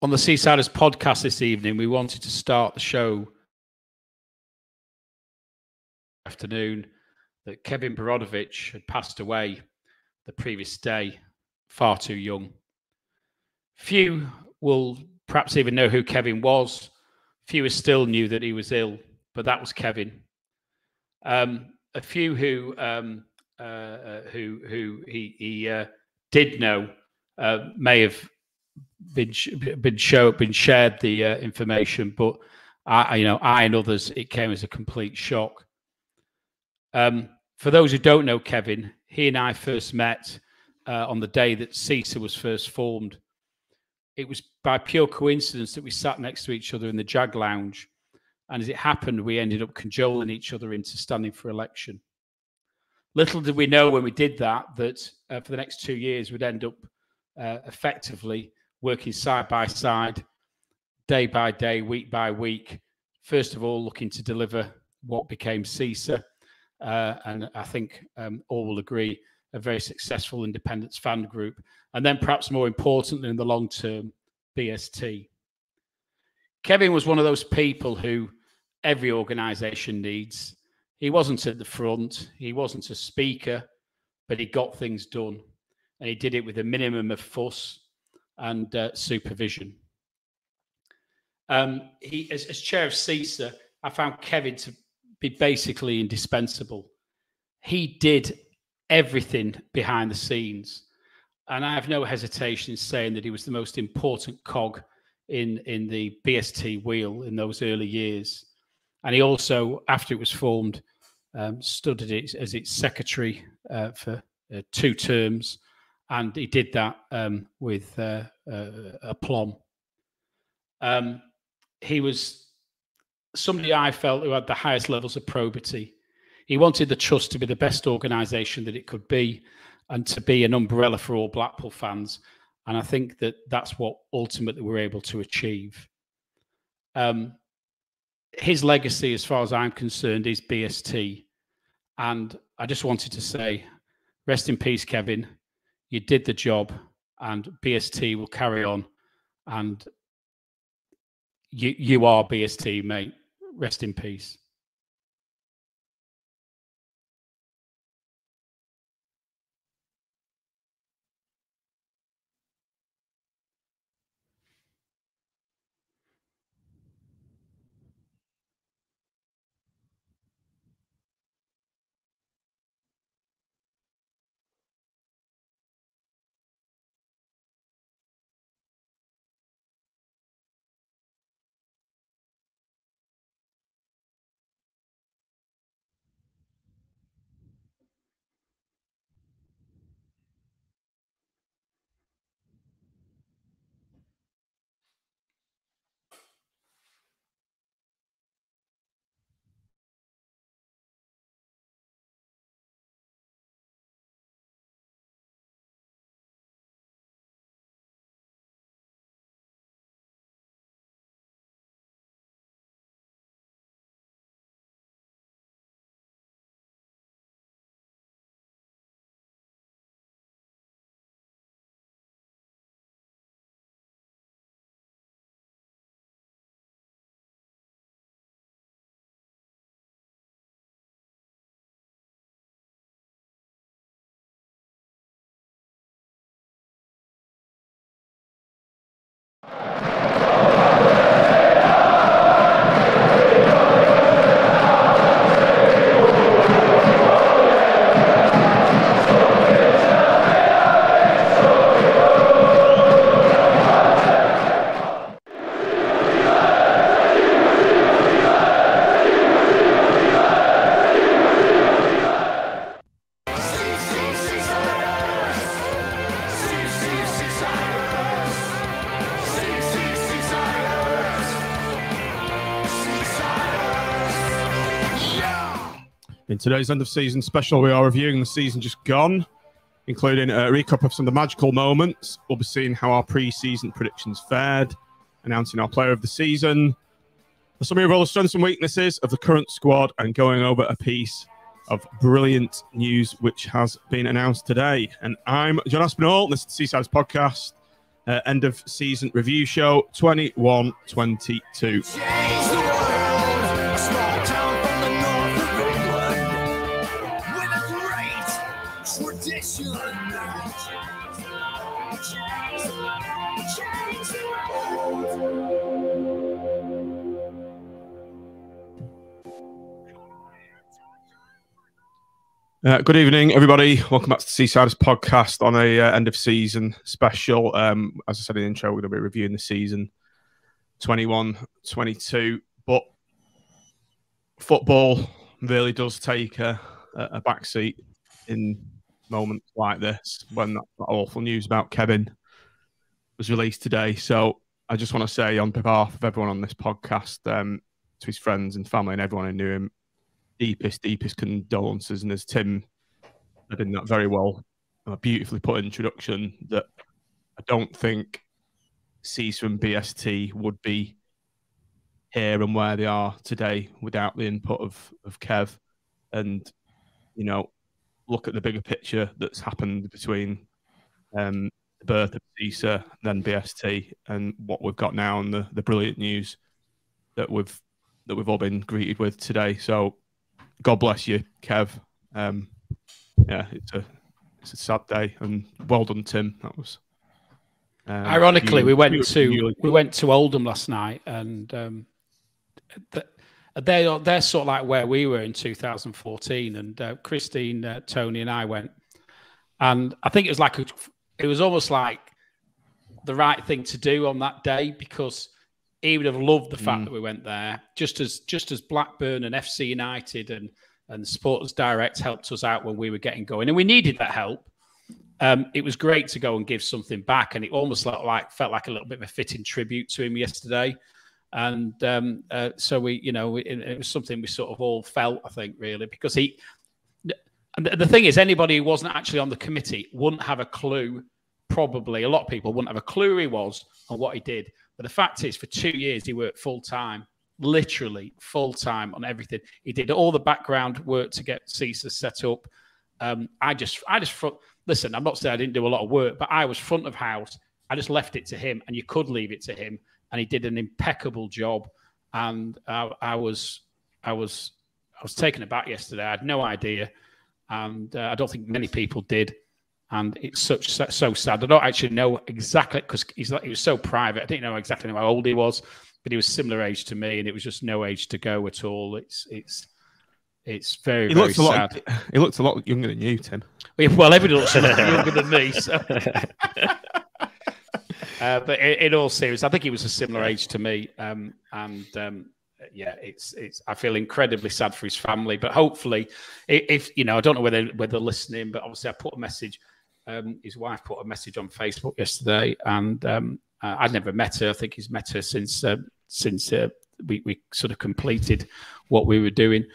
On the Seasiders podcast this evening, we wanted to start the show afternoon that Kevin Brodovich had passed away the previous day, far too young. Few will perhaps even know who Kevin was. Fewer still knew that he was ill, but that was Kevin. A few who he did know may have been shared the information, but I and others, it came as a complete shock. For those who don't know Kevin, he and I first met on the day that CISA was first formed. It was by pure coincidence that we sat next to each other in the Jag Lounge, and as it happened, we ended up cajoling each other into standing for election. Little did we know when we did that for the next 2 years, we'd end up effectively working side by side, day by day, week by week. First of all, looking to deliver what became CISA, and I think all will agree, a very successful independence fan group. And then perhaps more importantly in the long term, BST. Kevin was one of those people who every organisation needs. He wasn't at the front, he wasn't a speaker, but he got things done. And he did it with a minimum of fuss and supervision. As chair of CISA, I found Kevin to be basically indispensable. He did everything behind the scenes. And I have no hesitation in saying that he was the most important cog in the BST wheel in those early years. And he also, after it was formed, stood as its secretary for 2 terms. And he did that with aplomb. He was somebody I felt who had the highest levels of probity. He wanted the Trust to be the best organisation that it could be and to be an umbrella for all Blackpool fans. And I think that that's what ultimately we're able to achieve. His legacy, as far as I'm concerned, is BST. And I just wanted to say, rest in peace, Kevin. You did the job, and BST will carry on. And you are BST, mate. Rest in peace. In today's end of season special, we are reviewing the season just gone, including a recap of some of the magical moments. We'll be seeing how our pre-season predictions fared, announcing our player of the season, a summary of all the strengths and weaknesses of the current squad, and going over a piece of brilliant news which has been announced today. And I'm John Aspinall, this is the Seasiders podcast. end of season review show 21-22. Good evening, everybody. Welcome back to the Seasiders podcast on a end of season special. As I said in the intro, we're going to be reviewing the season 21-22. But football really does take a backseat in moments like this when that awful news about Kevin was released today. So I just want to say on behalf of everyone on this podcast, to his friends and family and everyone who knew him, deepest condolences. And as Tim said in that very well, beautifully put introduction, that I don't think CISA and BST would be here and where they are today without the input of Kev. And, you know, look at the bigger picture that's happened between the birth of CISA, then BST, and what we've got now, and the brilliant news that we've all been greeted with today. So God bless you, Kev. Yeah, it's a sad day, and well done, Tim. That was. Ironically, we went to Oldham last night, and they're sort of like where we were in 2014. And Christine, Tony, and I went, and I think it was almost like the right thing to do on that day, because he would have loved the fact that we went there, just as Blackburn and FC United and Supporters Direct helped us out when we were getting going, and we needed that help. It was great to go and give something back, and it almost felt like a little bit of a fitting tribute to him yesterday. And so it was something we sort of all felt, I think, really, because and the thing is, anybody who wasn't actually on the committee wouldn't have a clue. Probably a lot of people wouldn't have a clue who he was and what he did. But the fact is, for 2 years, he worked full-time, literally full-time on everything. He did all the background work to get CISA set up. Listen, I'm not saying I didn't do a lot of work, but I was front of house. I just left it to him, and you could leave it to him, and he did an impeccable job. And I was taken aback yesterday. I had no idea, and I don't think many people did. And it's so sad. I don't actually know exactly, because he was so private. I didn't know exactly how old he was, but he was similar age to me, and it was just no age to go at all. It's very, very sad. He looked a lot younger than you, Tim. Well, everybody looks a lot younger than me. So. But in all seriousness, I think he was a similar age to me. Yeah, I feel incredibly sad for his family. But hopefully, if I don't know whether they're listening, but obviously I put a message. His wife put a message on Facebook yesterday, and I'd never met her. I think he's met her since we sort of completed what we were doing.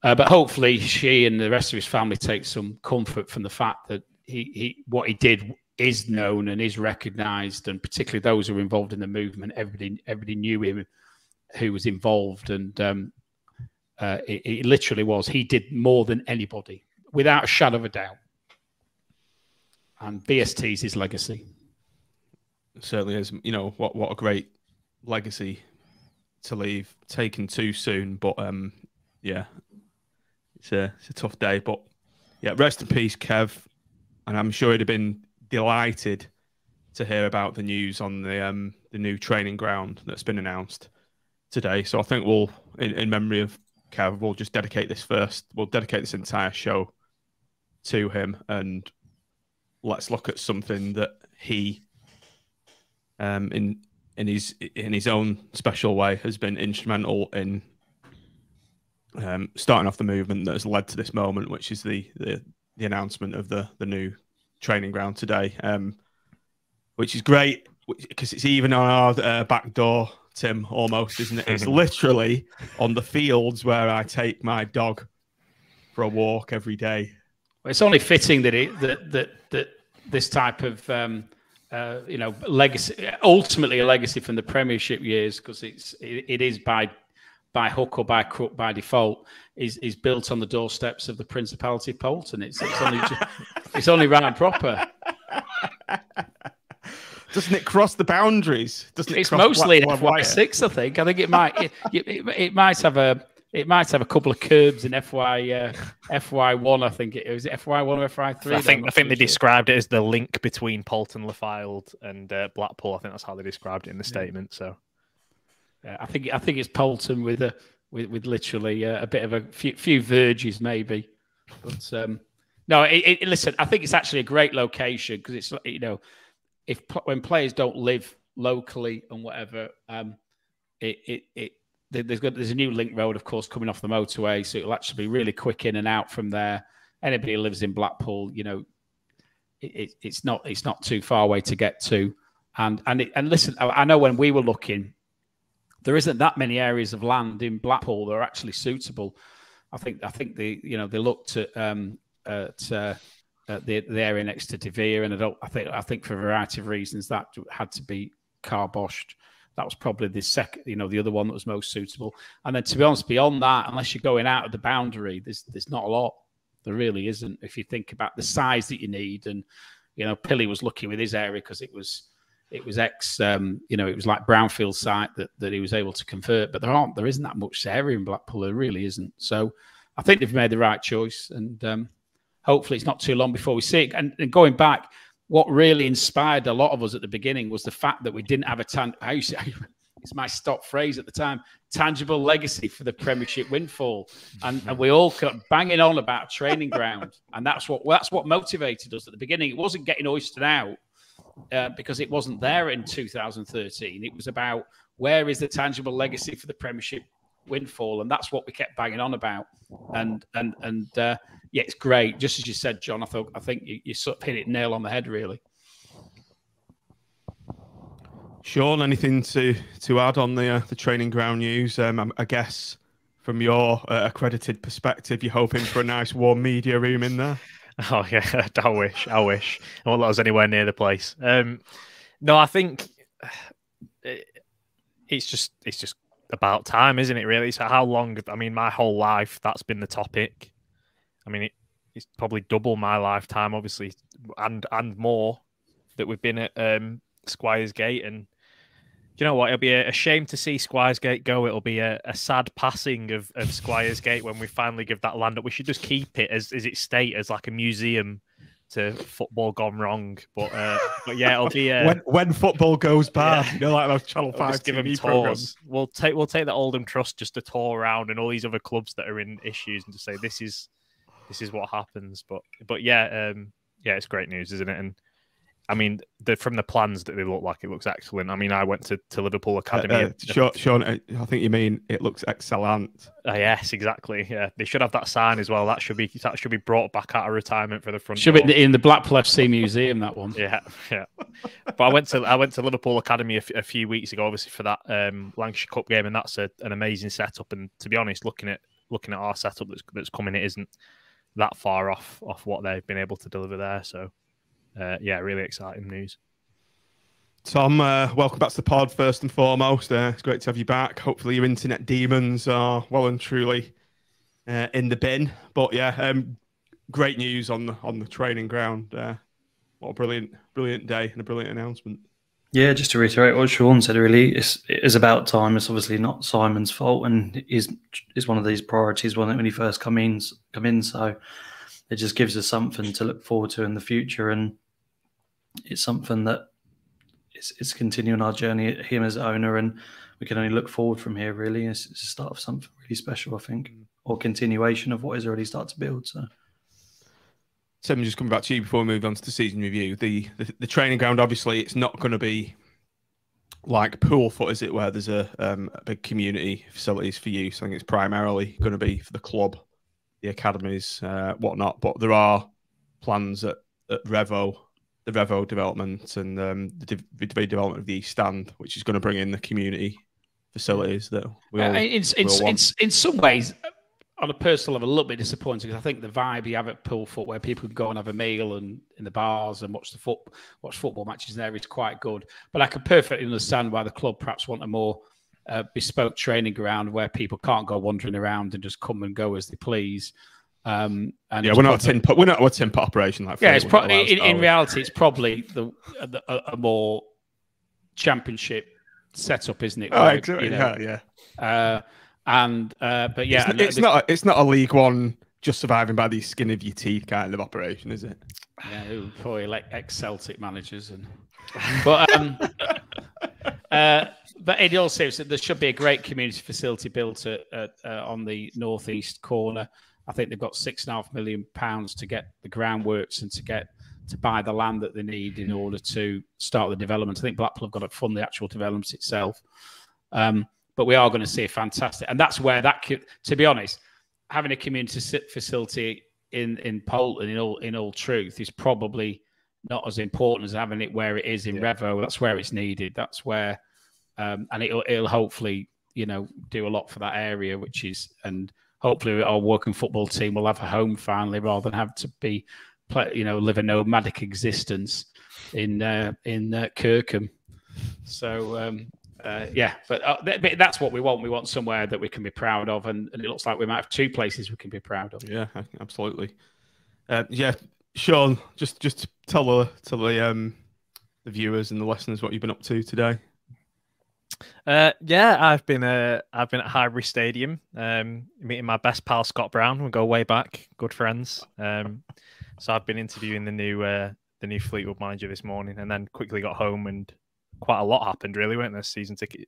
But hopefully, she and the rest of his family take some comfort from the fact that what he did is known and is recognised, and particularly those who were involved in the movement. Everybody knew him who was involved, and it literally was. He did more than anybody, without a shadow of a doubt. And BST is his legacy. It certainly is. You know, what a great legacy to leave. Taken too soon, but yeah, it's a tough day. But yeah, rest in peace, Kev. And I'm sure he'd have been delighted to hear about the news on the new training ground that's been announced today. So I think we'll, in memory of Kev, we'll just dedicate this entire show to him, and let's look at something that he, in his own special way, has been instrumental in starting off the movement that has led to this moment, which is the announcement of the new training ground today, which is great because it's even on our back door, Tim, almost, isn't it? It's literally on the fields where I take my dog for a walk every day. Well, it's only fitting that this type of legacy, ultimately a legacy from the Premiership years, because it is by hook or by crook, by default, is built on the doorsteps of the Principality of Poulton. It's only right and proper. Doesn't it cross the boundaries? Doesn't it? It's cross mostly an Blackpool and FY6, I think. I think it might it might have a couple of curbs in FY1. I think it was FY1 or FY3. I think they described it as the link between Polton Lefield and Blackpool. I think that's how they described it in the statement. So, I think it's Polton with literally a bit of a few verges maybe, but no. Listen, I think it's actually a great location because it's when players don't live locally and whatever, there's a new link road, of course, coming off the motorway, so it'll actually be really quick in and out from there. Anybody who lives in Blackpool, it's not too far away to get to. And listen, I know when we were looking, there isn't that many areas of land in Blackpool that are actually suitable. I think they looked at the area next to De Vere, and I think for a variety of reasons that had to be carboshed. That was probably the second, the other one that was most suitable. And then, to be honest, beyond that, unless you're going out of the boundary, there's not a lot. There really isn't. If you think about the size that you need, and Pilly was lucky with his area because it was it was like brownfield site that he was able to convert. But there isn't that much area in Blackpool. There really isn't. So I think they've made the right choice, and hopefully it's not too long before we see it. And going back, what really inspired a lot of us at the beginning was the fact that we didn't have it's my stock phrase at the time, tangible legacy for the Premiership windfall. And we all kept banging on about a training ground. And that's what motivated us at the beginning. It wasn't getting hoisted out because it wasn't there in 2013. It was about, where is the tangible legacy for the Premiership windfall? And that's what we kept banging on about. And yeah, it's great. Just as you said, John, I think you sort of hit it nail on the head, really. Sean, anything to add on the training ground news? I guess from your accredited perspective, you're hoping for a nice warm media room in there. Oh yeah, I wish. I won't let us anywhere near the place. No, I think it's just about time, isn't it? Really, so how long? I mean, my whole life that's been the topic. I mean, it's probably double my lifetime, obviously, and more that we've been at Squires Gate. And do you know what? It'll be a shame to see Squires Gate go. It'll be a sad passing of Squires Gate when we finally give that land up. We should just keep it as its state, as like a museum to football gone wrong. But yeah, it'll be when football goes bad, yeah. Like those Channel 5 just give them tours. We'll take the Oldham Trust just to tour around and all these other clubs that are in issues and to say this is what happens. But yeah, it's great news, isn't it? And I mean, from the plans that they look like, it looks excellent. I mean, I went to Liverpool Academy. Sean, I think you mean it looks excellent. Yes, exactly. Yeah, they should have that sign as well. That should be brought back out of retirement for the front. Should be in the Blackpool FC Museum. That one. Yeah. But I went to Liverpool Academy a few weeks ago, obviously for that Lancashire Cup game, and that's an amazing setup. And to be honest, looking at our setup that's coming, it isn't that far off what they've been able to deliver there. So. Yeah, really exciting news. Tom, welcome back to the pod first and foremost. It's great to have you back. Hopefully your internet demons are well and truly in the bin. But yeah, great news on the training ground. What a brilliant day and a brilliant announcement. Yeah, just to reiterate what Sean said, really, it is about time. It's obviously not Simon's fault, and is one of these priorities when he first come in. So it just gives us something to look forward to in the future, and it's something that it's continuing our journey, him as owner, and we can only look forward from here, really. It's the start of something really special, I think, or continuation of what has already started to build. So, Tim, just coming back to you before we move on to the season review. The training ground, obviously, it's not going to be like Poolfoot, is it, where there's a big community facilities for use. I think it's primarily going to be for the club, the academies, whatnot. But there are plans at Revo, the Revo development, and the development of the East Stand, which is going to bring in the community facilities that we all in some ways, on a personal level, a little bit disappointing, because I think the vibe you have at Poolfoot, where people can go and have a meal and in the bars and watch football matches there, is quite good. But I can perfectly understand why the club perhaps want a more bespoke training ground where people can't go wandering around and just come and go as they please. And yeah, we're not a tin pot operation like. Yeah, it's in reality, it's probably a more championship setup, isn't it? Oh, Like, exactly. you know, Yeah. but yeah, it's not a League One just surviving by the skin of your teeth kind of operation, is it? Yeah, who probably like ex-Celtic managers but in all seriousness, there should be a great community facility built on the northeast corner. I think they've got £6.5 million to get the groundworks and to buy the land that they need in order to start the development. I think Blackpool have got to fund the actual development itself. But we are going to see a fantastic, and that's where to be honest, having a community facility in Poulton, in all truth, is probably not as important as having it where it is in Revo. That's where it's needed. That's where, and it'll hopefully, do a lot for that area, and hopefully our working football team will have a home finally, rather than have to live a nomadic existence in Kirkham. So but that's what we want. We want somewhere that we can be proud of, and it looks like we might have two places we can be proud of. Yeah, absolutely. Sean, just tell the viewers and the listeners what you've been up to today. I've been at Highbury Stadium, meeting my best pal Scott Brown. We go way back, good friends. So I've been interviewing the new Fleetwood manager this morning, and then quickly got home, and quite a lot happened, really, weren't there? Season ticket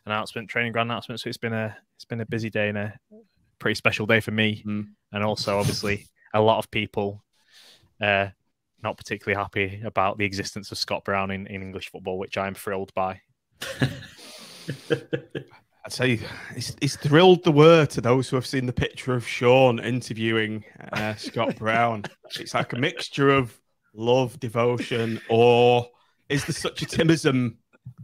announcement, training ground announcement. So it's been a busy day and a pretty special day for me, and also obviously a lot of people not particularly happy about the existence of Scott Brown in English football, which I am thrilled by. I'd say it's thrilled the word to those who have seen the picture of Sean interviewing Scott Brown. It's like a mixture of love, devotion, or is there such a Timism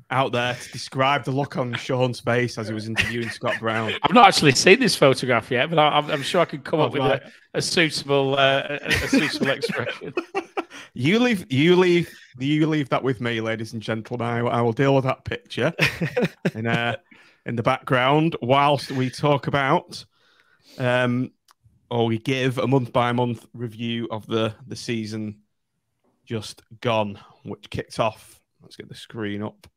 out there to describe the look on Sean's face as he was interviewing Scott Brown? I've not actually seen this photograph yet, but I'm sure I could come up with a suitable expression. You leave that with me, ladies and gentlemen. I will deal with that picture in the background whilst we talk about, or we give a month by month review of the season just gone, which kicked off. Let's get the screen up.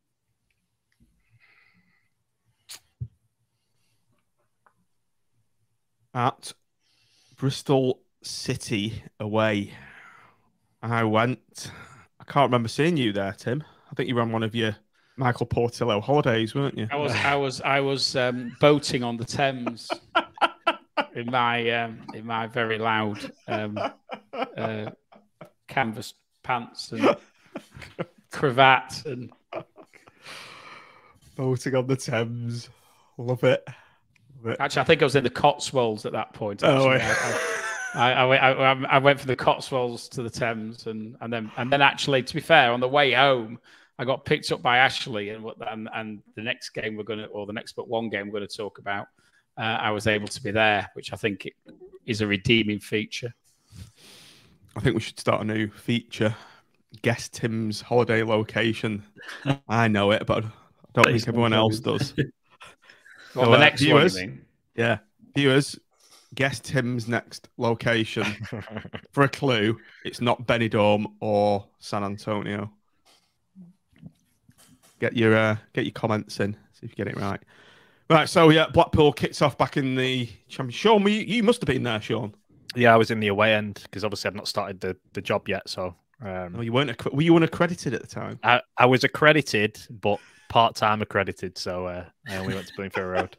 At Bristol City away. I can't remember seeing you there, Tim. I think you were on one of your Michael Portillo holidays, weren't you? I was boating on the Thames in my very loud canvas pants and cravat and boating on the Thames. Love it. Actually, I think I was in the Cotswolds at that point. I went from the Cotswolds to the Thames, and then actually, to be fair, on the way home, I got picked up by Ashley, and the next game the next but one game we're going to talk about, I was able to be there, which I think is a redeeming feature. I think we should start a new feature. Guess Tim's holiday location. I know it, but I don't think everyone else does. Well, the next viewers, one, you mean? Yeah. Viewers, guess Tim's next location. For a clue, it's not Benidorm or San Antonio. Get your comments in, see if you get it right. Right, so yeah, Blackpool kicks off back in the Championship. Sean, you must have been there, Sean. Yeah, I was in the away end because obviously I've not started the job yet. So no, you weren't. Were you unaccredited at the time? I was accredited, but part-time accredited. So I only went to Bloomfield Road.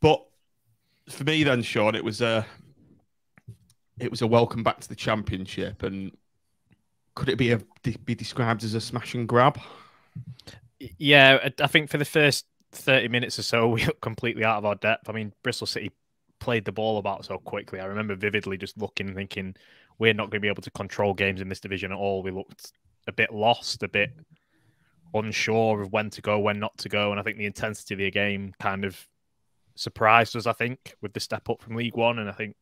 But for me, then, Sean, it was a welcome back to the Championship, and could it be described as a smash and grab? Yeah, I think for the first 30 minutes or so, we were completely out of our depth. I mean, Bristol City played the ball about so quickly. I remember vividly just looking and thinking, we're not going to be able to control games in this division at all. We looked a bit lost, a bit unsure of when to go, when not to go. And I think the intensity of the game kind of surprised us, I think, with the step up from League One. And I think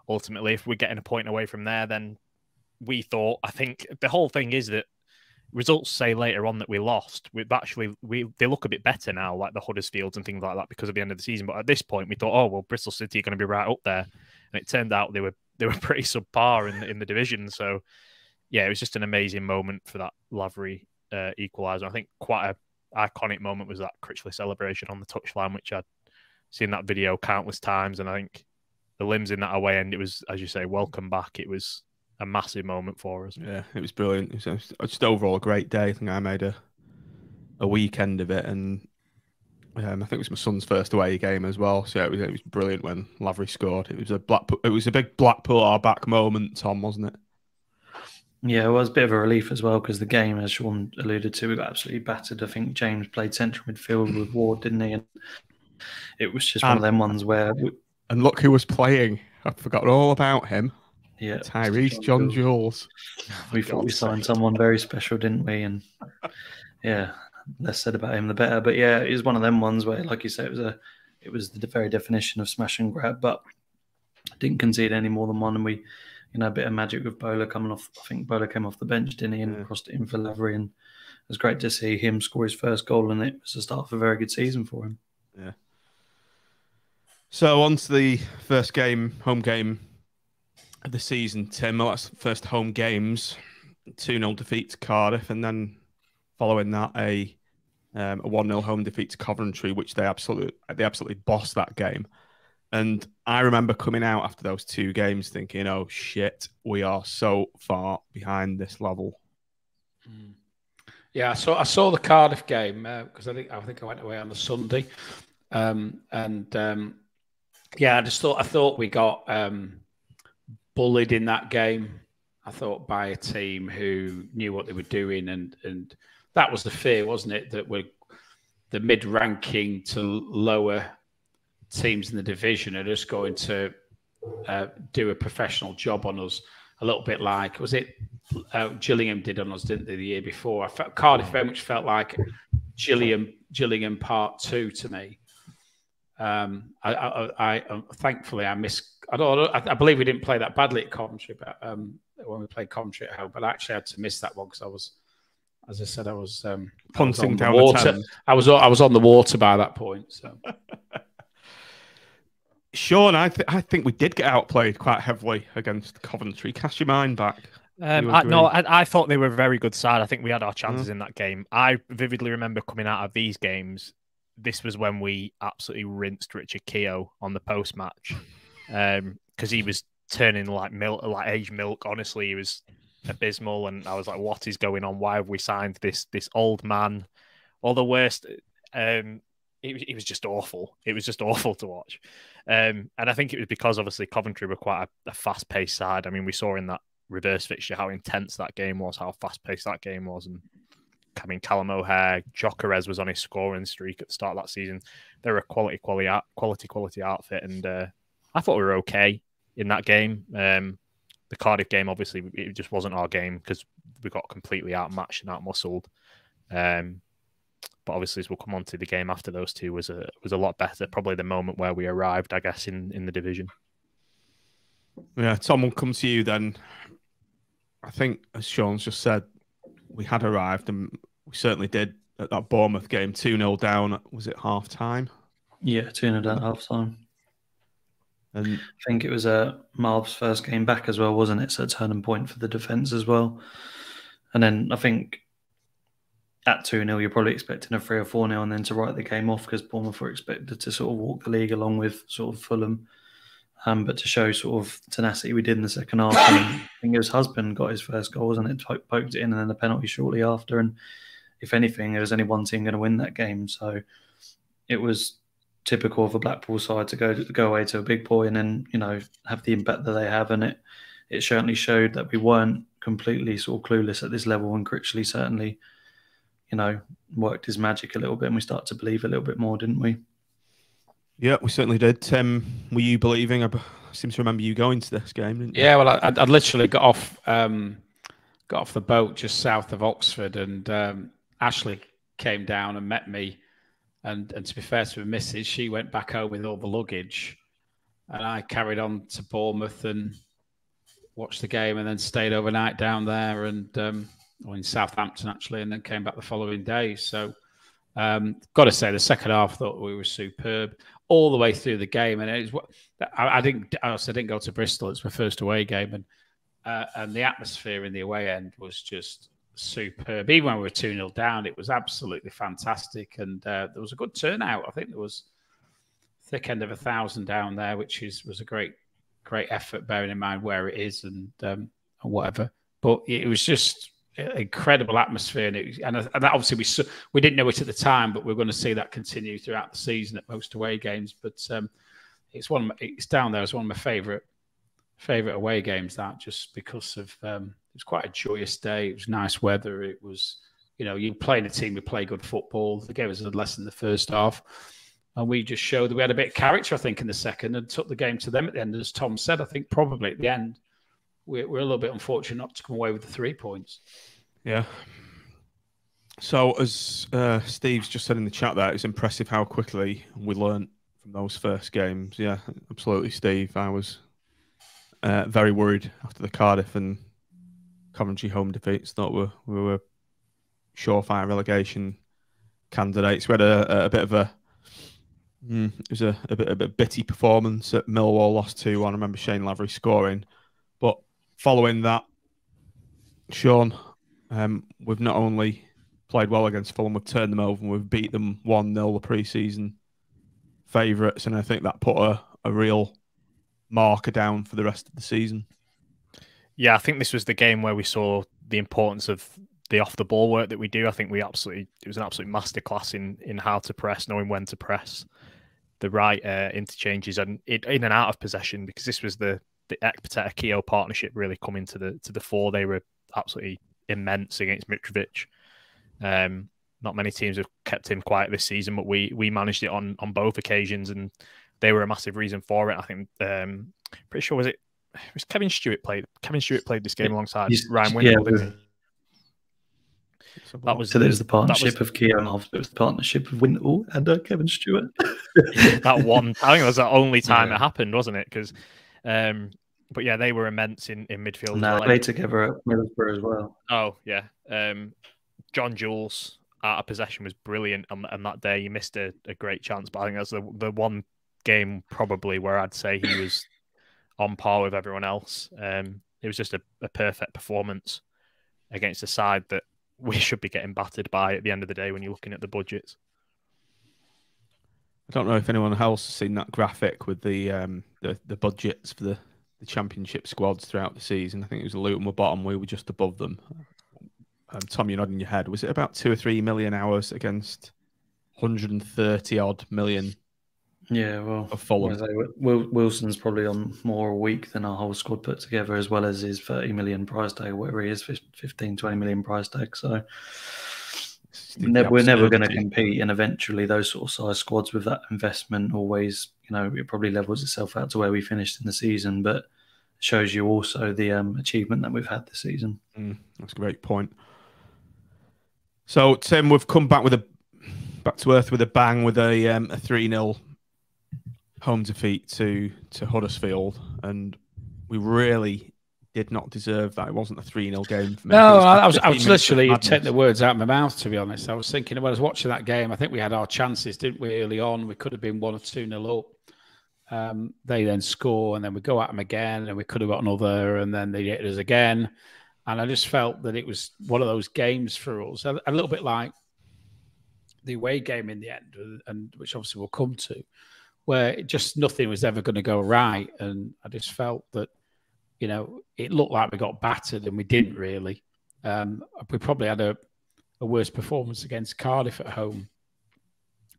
ultimately, if we're getting a point away from there, then I think the whole thing is that results say later on that we lost. They look a bit better now, like the Huddersfields and things like that, because of the end of the season. But at this point, we thought, oh well, Bristol City are going to be right up there, and it turned out they were pretty subpar in the division. So yeah, it was just an amazing moment for that Lavery equaliser. I think quite a iconic moment was that Critchley celebration on the touchline, which I'd seen that video countless times, and I think the limbs in that away end, it was, as you say, welcome back. It was a massive moment for us. Yeah, it was brilliant. It was just overall a great day. I think I made a weekend of it, and I think it was my son's first away game as well. So it was brilliant when Lavery scored. It was a big Blackpool our back moment, Tom, wasn't it? Yeah, it was a bit of a relief as well because the game, as Sean alluded to, we got absolutely battered. I think James played central midfield with Ward, didn't he? And it was just one of them ones where... And look who was playing. I'd forgotten all about him. Yeah, Tyrese John Jules. We thought we signed someone very special, didn't we? And yeah, less said about him, the better. But yeah, it was one of them ones where, like you said, it was the very definition of smash and grab, but didn't concede any more than one. And we, a bit of magic with Bola coming off. I think Bola came off the bench, didn't he, and crossed it in for Lavery. And it was great to see him score his first goal, and it was the start of a very good season for him. Yeah. So on to the first game, home game of the season, Tim. Well, that's first home games, 2-0 defeat to Cardiff, and then following that a 1-0 home defeat to Coventry, which they absolutely bossed that game. And I remember coming out after those two games thinking, oh shit, we are so far behind this level. Yeah, I saw the Cardiff game because I think I went away on the Sunday, yeah, I thought we got bullied in that game. I thought by a team who knew what they were doing, and that was the fear, wasn't it? That the mid-ranking to lower teams in the division are just going to do a professional job on us, a little bit like, was it Gillingham did on us, didn't they, the year before? Cardiff very much felt like Gillingham Part 2 to me. Thankfully I believe we didn't play that badly at Coventry, but when we played Coventry at home, but I actually had to miss that one because I was, as I said, I was punting down the water. I was on the water by that point. So, Sean, I think we did get outplayed quite heavily against Coventry. Cast your mind back. I thought they were a very good side. I think we had our chances in that game. I vividly remember coming out of these games. This was when we absolutely rinsed Richard Keogh on the post-match because he was turning like milk, like aged milk. Honestly, he was abysmal, and I was like, "What is going on? Why have we signed this old man?" Or the worst, it was just awful. It was just awful to watch, and I think it was because obviously Coventry were quite a fast-paced side. I mean, we saw in that reverse fixture how intense that game was, how fast-paced that game was, and I mean, Callum O'Hare, Gyökeres was on his scoring streak at the start of that season. They were a quality outfit, and I thought we were okay in that game. The Cardiff game, obviously, it just wasn't our game because we got completely outmatched and outmuscled. But obviously, as we'll come on to, the game after those two was a lot better. Probably the moment where we arrived, I guess, in the division. Yeah, Tom, we'll come to you then. I think, as Sean's just said, we had arrived, and we certainly did at that Bournemouth game, 2-0 down. Was it half time? Yeah, 2-0 down at half time. And I think it was Marv's first game back as well, wasn't it? So a turning point for the defence as well. And then I think at 2-0, you're probably expecting a 3 or 4-0 and then to write the game off because Bournemouth were expected to sort of walk the league along with sort of Fulham. But to show sort of tenacity we did in the second half. And I think it was Husband got his first goal, wasn't it? Poked it in and then the penalty shortly after. And if anything, there was only one team going to win that game. So it was typical of a Blackpool side to go away to a big boy and then, have the impact that they have. And it certainly showed that we weren't completely sort of clueless at this level. And Critchley certainly, worked his magic a little bit and we started to believe a little bit more, didn't we? Yeah, we certainly did. Tim, were you believing? I seem to remember you going to this game, didn't you? Yeah, well, I literally got off the boat just south of Oxford, and Ashley came down and met me. And to be fair to her missus, she went back home with all the luggage, and I carried on to Bournemouth and watched the game, and then stayed overnight down there, and or in Southampton actually, and then came back the following day. So, got to say, the second half, I thought we were superb all the way through the game, and I didn't go to Bristol. It's my first away game, and and the atmosphere in the away end was just superb. Even when we were 2-0 down, it was absolutely fantastic, and there was a good turnout. I think there was thick end of 1,000 down there, which was a great effort, bearing in mind where it is and whatever. But it was just an incredible atmosphere, and that obviously we didn't know it at the time, but we're going to see that continue throughout the season at most away games. But it's down there as one of my favourite away games. That just because of it was quite a joyous day. It was nice weather. It was you playing a team who play good football. They gave us a lesson in the first half. And we just showed that we had a bit of character, I think, in the second and took the game to them at the end. As Tom said, I think probably at the end, we're a little bit unfortunate not to come away with the 3 points. Yeah. So as Steve's just said in the chat there, it's impressive how quickly we learned from those first games. Yeah, absolutely, Steve. I was very worried after the Cardiff and Coventry home defeats. Thought we were surefire relegation candidates. We had a bit of a it was a bit of a bitty performance at Millwall, lost 2-1. I remember Shane Lavery scoring. But following that, Sean, we've not only played well against Fulham, we've turned them over and we've beat them 1-0, the pre-season favourites. And I think that put a real marker down for the rest of the season. Yeah, I think this was the game where we saw the importance of the off-the-ball work that we do. I think it was an absolute masterclass in how to press, knowing when to press, the right interchanges and in and out of possession, because this was the Ekpiteta-Keogh partnership really coming to the fore. They were absolutely immense against Mitrovic. Not many teams have kept him quiet this season, but we managed it on both occasions, and they were a massive reason for it. I think pretty sure it was Kevin Stewart played this game alongside Ryan Windle, didn't he? That was the partnership of Keogh and Hobbs. It was the partnership of Windle and Kevin Stewart. That one, I think it was the only time it happened, wasn't it? Because, but yeah, they were immense in midfield. No, they played together at Middlesbrough as well. Oh yeah, John Jules out of possession was brilliant on that day. He missed a great chance, but I think that's the one game probably where I'd say he was on par with everyone else. It was just a perfect performance against a side that we should be getting battered by at the end of the day when you're looking at the budgets. I don't know if anyone else has seen that graphic with the budgets for the championship squads throughout the season. I think it was Luton were bottom, we were just above them. Tom, you're nodding your head. Was it about 2 or 3 million hours against 130 odd million? Yeah, well, of Fulham. Wilson's probably on more a week than our whole squad put together, as well as his 30 million price tag, whatever he is, 15, 20 million price tag. So we're never going to compete, and eventually those sort of size squads with that investment always, it probably levels itself out to where we finished in the season, but it shows you also the achievement that we've had this season. That's a great point. So, Tim, we've come back to earth with a bang with a 3-0 home defeat to Huddersfield, and we really did not deserve that. It wasn't a 3-0 game for me. No, I was literally taking the words out of my mouth, to be honest. I was thinking, when I was watching that game, I think we had our chances, didn't we, early on? We could have been 1 or 2-0 up. They then score, and then we go at them again, and we could have got another, and then they hit us again. And I just felt that it was one of those games for us, a little bit like the away game in the end, and which obviously we'll come to, where just nothing was ever going to go right. And I just felt that, it looked like we got battered, and we didn't really. We probably had a worse performance against Cardiff at home,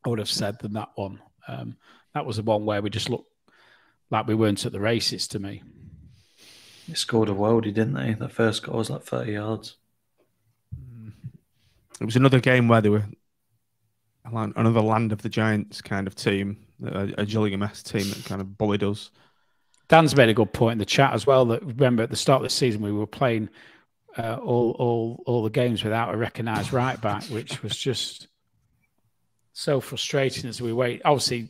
I would have said, than that one. That was the one where we just looked like we weren't at the races to me. They scored a worldie, didn't they? That first goal was like 30 yards. It was another game where they were another Land of the Giants kind of team, a Gillingham-esque team that kind of bullied us. Dan's made a good point in the chat as well, that remember at the start of the season we were playing all the games without a recognised right back, which was just so frustrating as we wait. Obviously,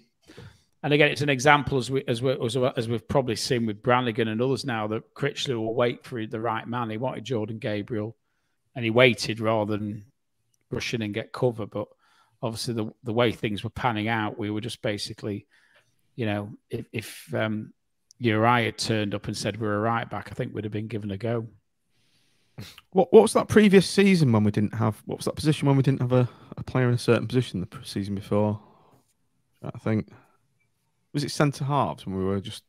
and again, it's an example as we've probably seen with Brannigan and others now, that Critchley will wait for the right man. He wanted Jordan Gabriel, and he waited rather than rush in and get cover. But obviously, the way things were panning out, we were just basically, if Uriah had turned up and said we're a right back, I think we'd have been given a go. What was that previous season when we didn't have? What was that position when we didn't have a player in a certain position the season before? I think was it centre halves when we were just.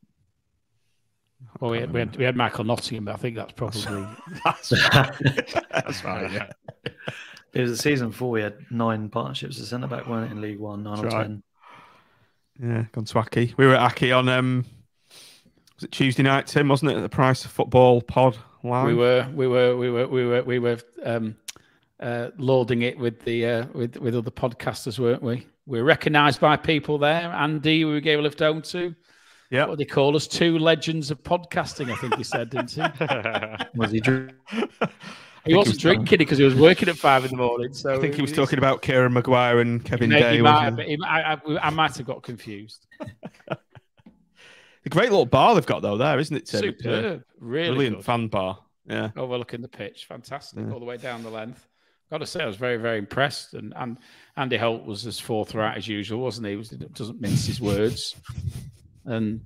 Well, we had Michael Nottingham, but I think that's probably that's right. Yeah. It was a season before we had 9 partnerships as centre back, weren't it, in League One, 9 or 10. Yeah, gone to Aki. We were at Aki on was it Tuesday night, Tim? Wasn't it at the Price of Football pod live? We were lauding it with the with other podcasters, weren't we? We were recognised by people there. Andy, we gave a lift home to. Yeah. What do they call us? 2 legends of podcasting, I think he said, didn't he? Was he drinking? He wasn't drinking because he was working at 5 a.m. So I think he was talking about Kieran Maguire and Kevin Day. I might have got confused. The great little bar they've got though there, isn't it, Tim? Superb. Really brilliant good. fan bar. Yeah. Overlooking the pitch. Fantastic. All the way down the length. Got to say, I was very, very impressed. And Andy Holt was as forthright as usual, wasn't he? He doesn't mince his words. And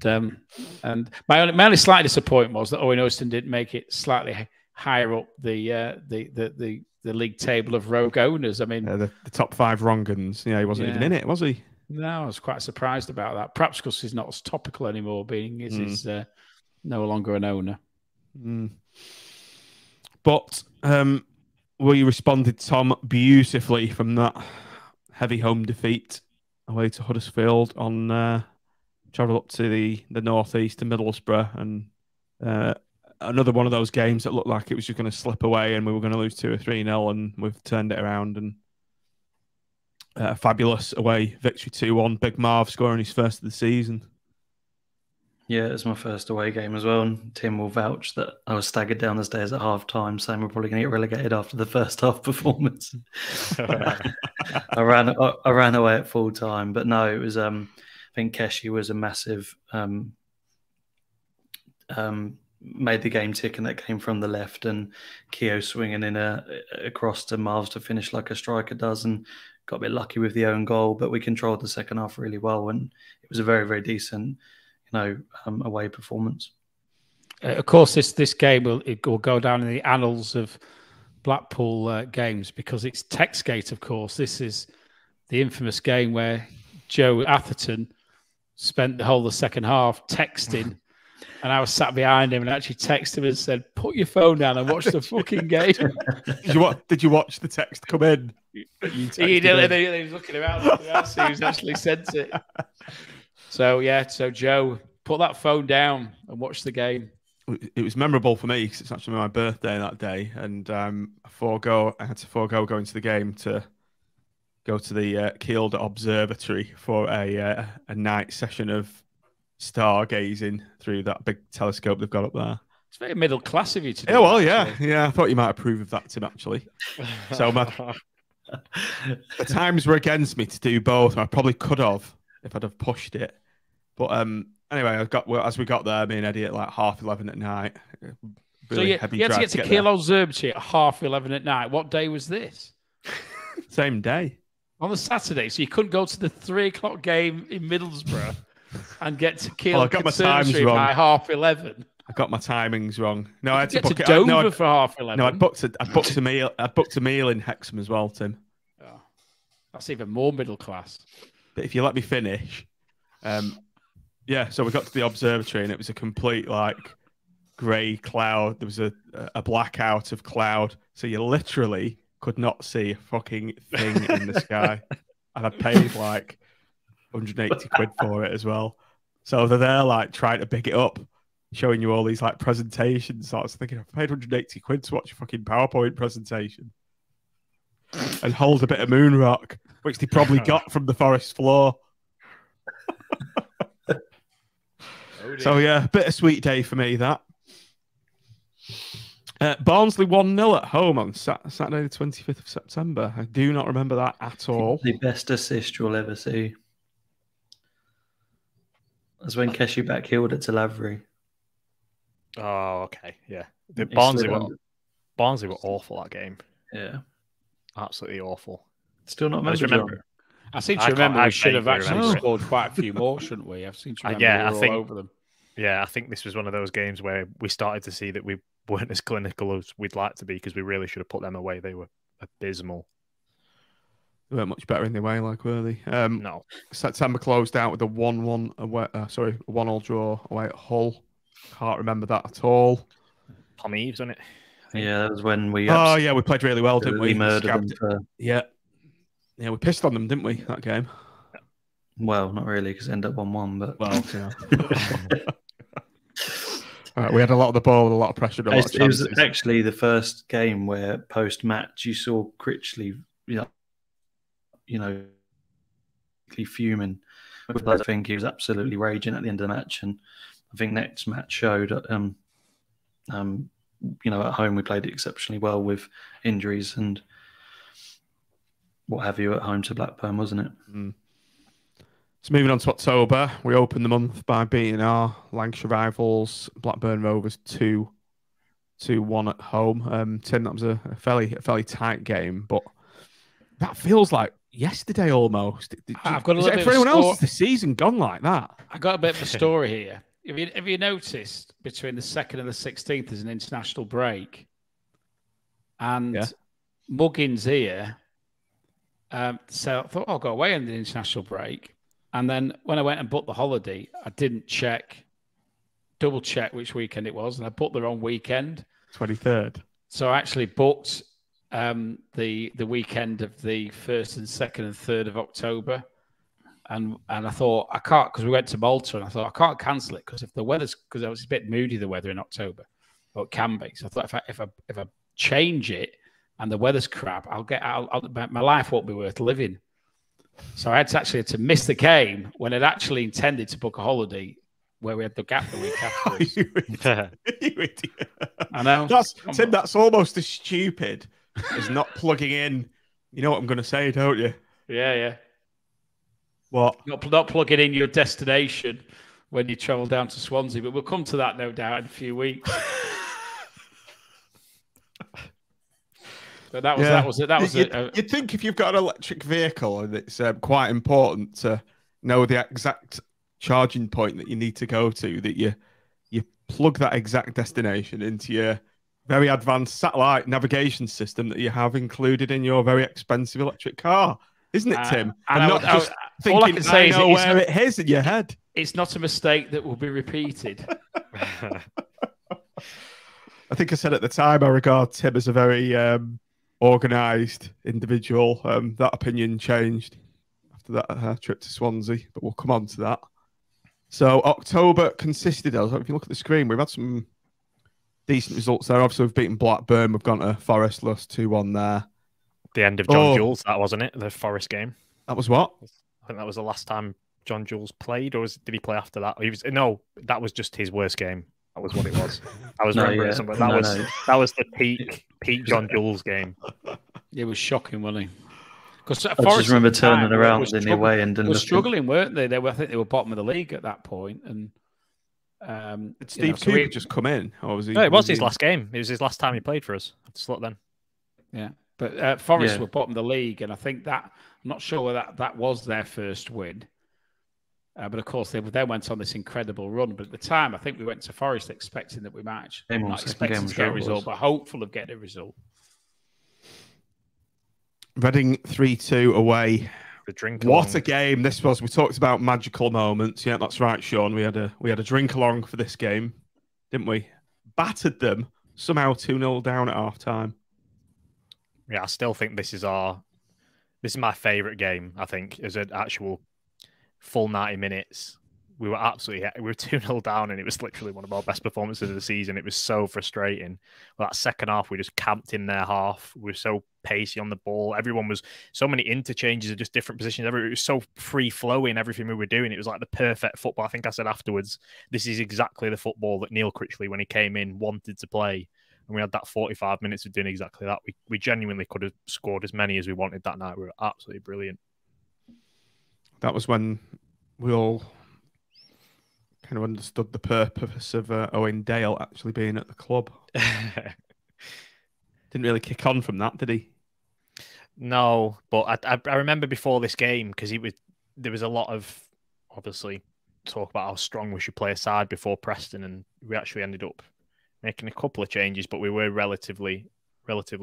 my only slight disappointment was that Owen Austin didn't make it slightly higher up the league table of rogue owners. I mean, the top 5 wrongans. Yeah, he wasn't even in it, was he? No, I was quite surprised about that. Perhaps because he's not as topical anymore, being he's no longer an owner. But we responded, Tom, beautifully from that heavy home defeat away to Huddersfield on travel up to the northeast to Middlesbrough, and another one of those games that looked like it was just going to slip away and we were going to lose 2 or 3-0, and we've turned it around and a fabulous away victory 2-1. Big Marv scoring his first of the season. Yeah, it was my first away game as well, and Tim will vouch that I was staggered down the stairs at half time, saying we're probably going to get relegated after the first half performance. I ran away at full time, but no, it was. I think Keshi was a massive. Made the game tick, and that came from the left, and Keogh swinging in across to Marv's to finish like a striker does, and got a bit lucky with the own goal, but we controlled the second half really well, and it was a very, very decent, away performance. Of course, this game will go down in the annals of Blackpool games because it's Textgate. Of course, this is the infamous game where Joe Atherton spent the whole of the second half texting. And I was sat behind him and actually texted him and said, "Put your phone down and watch the fucking game." Did you watch the text come in? He did. He was looking around. So he was actually sent it. So Joe, put that phone down and watch the game. It was memorable for me because it's actually my birthday that day, and I had to forego going to the game to go to the Kielder Observatory for a night session of stargazing through that big telescope they've got up there. It's very middle class of you to do. Yeah, well, yeah. I thought you might approve of that, Tim. Actually, so the times were against me to do both. I probably could have if I'd have pushed it. But anyway, as we got there, me and Eddie at like 11:30 at night. Really so you had to get to Kiel Observatory at 11:30 at night. What day was this? Same day. On the Saturday, so you couldn't go to the 3:00 game in Middlesbrough and get to Kiel Observatory by 11:30. I got my timings wrong. No, I had to book Dover for 11:30. No, I booked a meal. I booked a meal in Hexham as well, Tim. Oh, that's even more middle class. But if you let me finish, so we got to the observatory and it was a complete grey cloud. There was a blackout of cloud, so you literally could not see a fucking thing in the sky. And I paid 180 quid for it as well. So they're there trying to big it up, showing you all these presentations. So I was thinking, I've paid 180 quid to watch a fucking PowerPoint presentation and hold a bit of moon rock, which they probably got from the forest floor. So yeah, bittersweet day for me that. Barnsley 1-0 at home on Saturday the 25th of September. I do not remember that at all. The best assist you'll ever see. That's when Keshi backheeled it to Lavery. Oh, okay, yeah. Barnsley were awful that game. Yeah, absolutely awful. Still not I seem to remember we should have actually scored quite a few more, shouldn't we? I seem to remember we were all over them. Yeah, I think this was one of those games where we started to see that we weren't as clinical as we'd like to be because we really should have put them away. They were abysmal. They weren't much better in their way, like, were they? No. September closed out with a 1-1 away. A 1-1 draw away at Hull. Can't remember that at all. Tom Eves, wasn't it? Yeah, that was when we. Oh yeah, we played really well, didn't we? We murdered them. Yeah, we pissed on them, didn't we? That game. Well, not really, because it ended up 1-1. But we had a lot of the ball, with a lot of pressure, a lot of chances. It was actually the first game where post-match you saw Critchley, fuming. I think he was absolutely raging at the end of the match, and I think next match showed. At home we played exceptionally well with injuries and what have you at home to Blackburn, wasn't it? Mm. So moving on to October, we opened the month by beating our Lancashire rivals, Blackburn Rovers 2-1 at home. Tim, that was a fairly tight game, but that feels like yesterday almost. I've got a little bit for anyone of else, has the season gone like that? I got a bit of a story here. Have you noticed between the 2nd and the 16th there's an international break? And Muggins here, so I thought I'll go away on the international break. And then when I went and booked the holiday, I didn't double check which weekend it was. And I booked the wrong weekend. 23rd. So I actually booked the weekend of the 1st and 2nd and 3rd of October. And I thought I can't, because we went to Malta, and I thought I can't cancel it because if the weather's, because it was a bit moody, the weather in October, or it can be. So I thought if I change it and the weather's crap, my life won't be worth living. So I had to miss the game when I'd actually intended to book a holiday where we had the gap the week afterwards. You idiot. I know. Tim, that's almost as stupid as not plugging in. You know what I'm going to say, don't you? Yeah. What? Not plugging in your destination when you travel down to Swansea, but we'll come to that no doubt in a few weeks. But that was it. You'd think if you've got an electric vehicle and it's quite important to know the exact charging point that you need to go to, that you plug that exact destination into your very advanced satellite navigation system that you have included in your very expensive electric car, isn't it, Tim? And not just thinking, all I can say is where it is in your head. It's not a mistake that will be repeated. I think I said at the time I regard Tim as a very organised individual. That opinion changed after that trip to Swansea, but we'll come on to that. So October consisted of, if you look at the screen, we've had some decent results there. Obviously, we've beaten Blackburn. We've gone to Forest, lost 2-1 there. The end of John Jules, that wasn't it? The Forest game. That was what? I think that was the last time John Jules played, or did he play after that? That was just his worst game. That was what it was. I was remembering something. That was the peak John Jules game. It was shocking, wasn't it? Because I just remember turning around in the away end and struggling, weren't they? I think they were bottom of the league at that point. And did Steve Cooper just come in, or was he? No, it was his last game. It was his last time he played for us. I just thought then. Yeah, but Forest were bottom of the league, and I think that I'm not sure whether that was their first win. But of course, they then went on this incredible run. But at the time, I think we went to Forest expecting that we might not expecting to get a result, but hopeful of getting a result. Reading 3-2 away. The drink. What a game this was! We talked about magical moments. Yeah, that's right, Sean. We had a drink along for this game, didn't we? Battered them somehow 2-0 down at half time. Yeah, I still think this is my favourite game. I think as an actual full 90 minutes. We were 2-0 down, and it was literally one of our best performances of the season. It was so frustrating. Well, that second half, we just camped in their half. We were so pacey on the ball. Everyone was so many interchanges of just different positions. It was so free flowing, everything we were doing. It was like the perfect football. I think I said afterwards, this is exactly the football that Neil Critchley, when he came in, wanted to play. And we had that 45 minutes of doing exactly that. We genuinely could have scored as many as we wanted that night. We were absolutely brilliant. That was when we all kind of understood the purpose of Owen Dale actually being at the club. Didn't really kick on from that, did he? No, but I remember before this game, because there was a lot of, obviously, talk about how strong we should play aside before Preston, and we actually ended up making a couple of changes, but we were relatively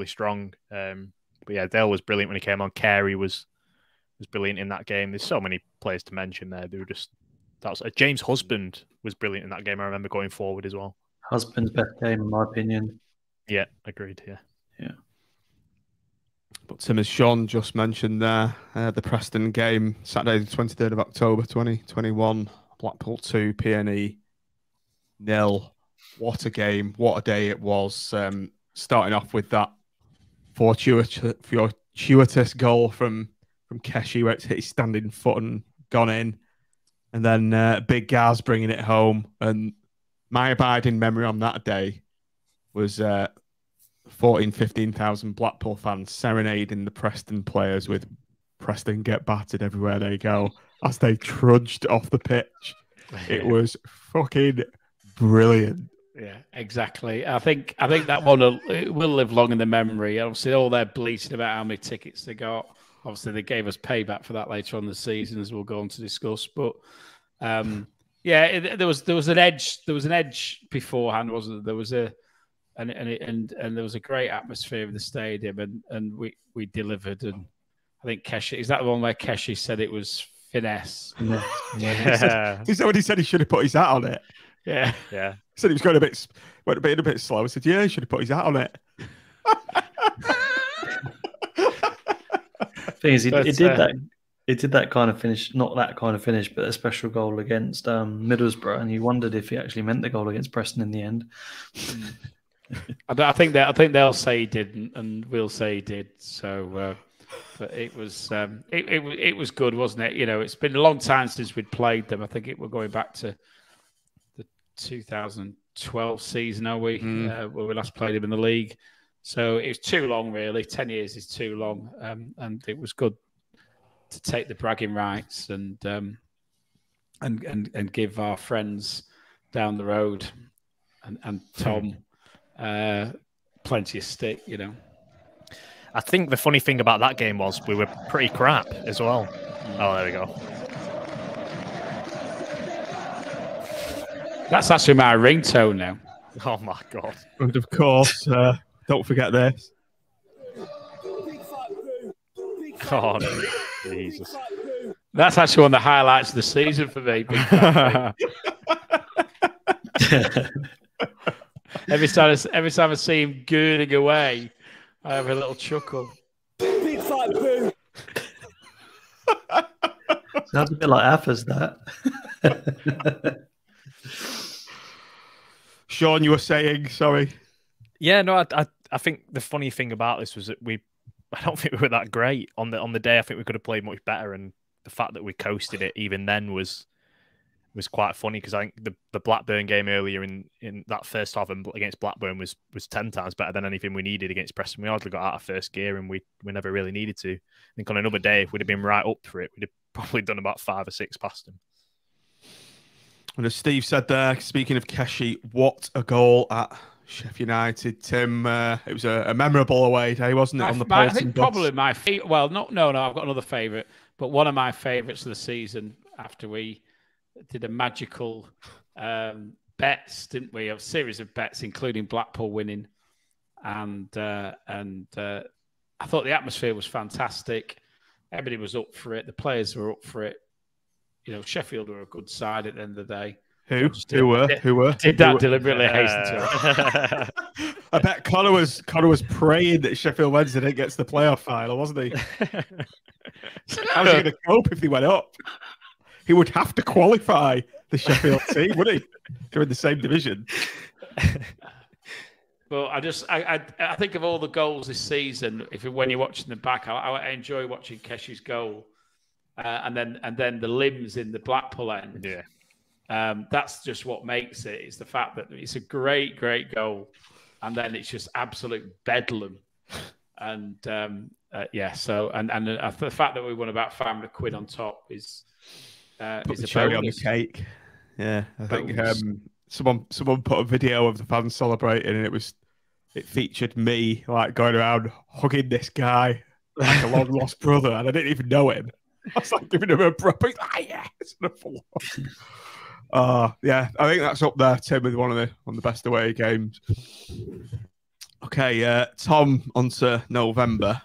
strong. But yeah, Dale was brilliant when he came on. Carey was brilliant in that game. There's so many players to mention there. James Husband was brilliant in that game. I remember going forward as well. Husband's best game, in my opinion. Yeah, agreed. Yeah. But Tim, as Sean just mentioned there, the Preston game, Saturday the 23rd of October 2021, Blackpool 2, PNE 0. What a game, what a day it was. Starting off with that fortuitous goal from Keshi, where it's hit his standing foot and gone in. And then Big Gaz bringing it home. And my abiding memory on that day was 15,000 Blackpool fans serenading the Preston players with "Preston get battered everywhere they go" as they trudged off the pitch. It was fucking brilliant. Yeah, exactly. I think that one will live long in the memory. Obviously, all their bleating about how many tickets they got. Obviously, they gave us payback for that later on in the season, as we'll go on to discuss. But there was an edge. There was an edge beforehand, wasn't there? There was there was a great atmosphere in the stadium, and we delivered. And I think Keshi, is that the one where Keshi said it was finesse? Yeah. He said when he said he should have put his hat on it. Yeah. He said he was going a bit slow. I said, yeah, he should have put his hat on it. Thing is, he did that kind of finish, not that kind of finish, but a special goal against Middlesbrough, and you wondered if he actually meant the goal against Preston in the end. I think they'll say he didn't, and we'll say he did. So, but it was it was good, wasn't it? You know, it's been a long time since we'd played them. I think we're going back to the 2012 season, are we? Where we last played them in the league. So it was too long, really. 10 years is too long, and it was good to take the bragging rights and give our friends down the road and Tom plenty of stick, you know. I think the funny thing about that game was we were pretty crap as well. Oh, there we go. That's actually my ringtone now. Oh my God. And of course, don't forget this. God, Jesus. That's actually one of the highlights of the season for me. Every time I see him girding away, I have a little chuckle. Big fat poo. Sounds a bit like Affa's, that. Sean, you were saying, sorry. Yeah, no, I think the funny thing about this was that I don't think we were that great on the day. I think we could have played much better, and the fact that we coasted it even then was quite funny, because I think the Blackburn game earlier in that first half against Blackburn was 10 times better than anything we needed against Preston. We hardly got out of first gear, and we never really needed to. I think on another day, if we'd have been right up for it, we'd have probably done about 5 or 6 past them. And as Steve said there, speaking of Keshi, what a goal at Sheffield United, Tim. It was a memorable away day, wasn't it? I think probably my favorite. Well, no, I've got another favourite, but one of my favourites of the season after we did a magical bets, didn't we? A series of bets, including Blackpool winning, and I thought the atmosphere was fantastic. Everybody was up for it. The players were up for it. You know, Sheffield were a good side at the end of the day. Who were? Did that deliberately hasten to I bet Connor was praying that Sheffield Wednesday didn't get to the playoff final, wasn't he? How was he going to cope if they went up? He would have to qualify the Sheffield team, wouldn't he? They're in the same division. Well, I think of all the goals this season, when you're watching them back, I enjoy watching Keshi's goal, and then the limbs in the Blackpool end. Yeah, that's just what makes it. It's the fact that it's a great goal, and then it's just absolute bedlam. And so the fact that we won about £500 on top is a cherry on the cake. Yeah, I think someone put a video of the fans celebrating, and it featured me like going around hugging this guy like a long lost brother, and I didn't even know him. That's like giving him a proper. Yeah, it's enough for yeah, I think that's up there, Tim, with one of the best away games. Okay, Tom, on to November.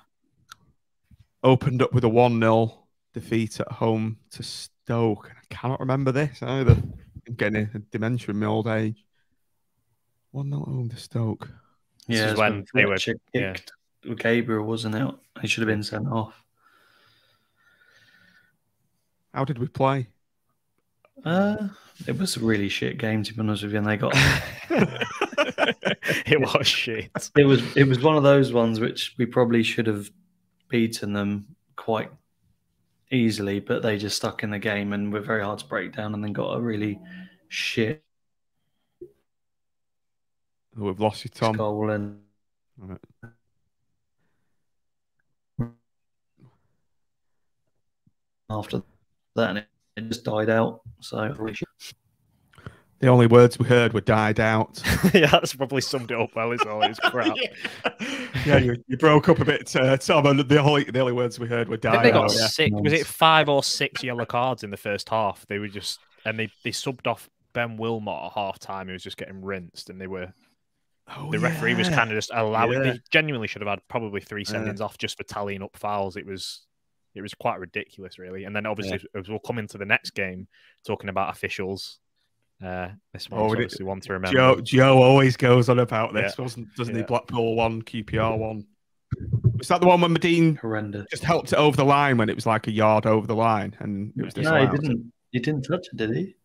Opened up with a 1-0 defeat at home to Stoke. I cannot remember this either. I'm getting a dementia in my old age. 1-0 home to Stoke. This Yeah, is when they were kicked Gabriel, wasn't it? He should have been sent off. How did we play? It was a really shit game, to be honest with you, and they got. It was shit. It was one of those ones which we probably should have beaten them quite easily, but they just stuck in the game and were very hard to break down, and then got a really shit We've lost you, Tom. goal. And Right. after that, it just died out. So The only words we heard were "died out." Yeah, that's probably summed it up well. It's all it's crap. Yeah, you broke up a bit, Tom. And the only words we heard were I "died think they got out." Yeah. six. Was it 5 or 6 yellow cards in the first half? They were just, and they subbed off Ben Wilmot at half time. He was just getting rinsed, and they were. The referee was kind of just allowing. Yeah. They genuinely should have had probably 3 sendings off just for tallying up fouls. It was quite ridiculous, really. And then obviously, as we'll come into the next game talking about officials. This one's obviously one to remember. Joe always goes on about this, doesn't he? Blackpool 1, QPR 1. Was that the one when Medine horrendous. just helped it over the line when it was like a yard over the line and it was No, he didn't. He didn't touch it, did he?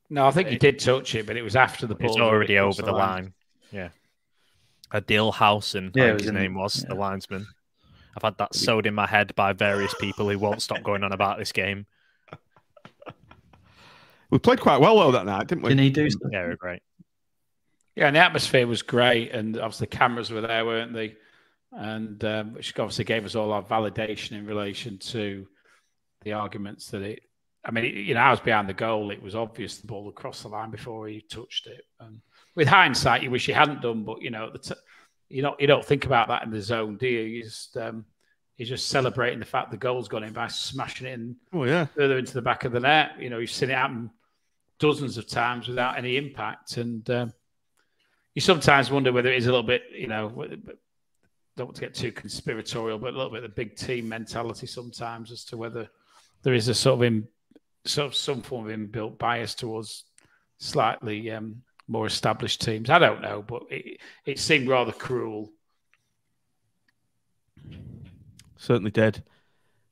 No, I think he did touch it, but it was after the ball. It's already over the line. Yeah. Adil Housen, I think his name was, the linesman. I've had that sewed in my head by various people who won't stop going on about this game. We played quite well though that night, didn't we? Didn't he do something? Yeah, we were great. Yeah, and the atmosphere was great, and obviously the cameras were there, weren't they? And which obviously gave us all our validation in relation to the arguments that it. I mean, I was behind the goal. It was obvious the ball had crossed the line before he touched it. And with hindsight, you wish he hadn't done, but you don't think about that in the zone, do you? You're just celebrating the fact the goal's gone in by smashing it in further into the back of the net. You've seen it happen dozens of times without any impact, and you sometimes wonder whether it is a little bit, don't want to get too conspiratorial, but a little bit of the big team mentality sometimes as to whether there is a some form of inbuilt bias towards slightly more established teams. I don't know, but it seemed rather cruel. Certainly did.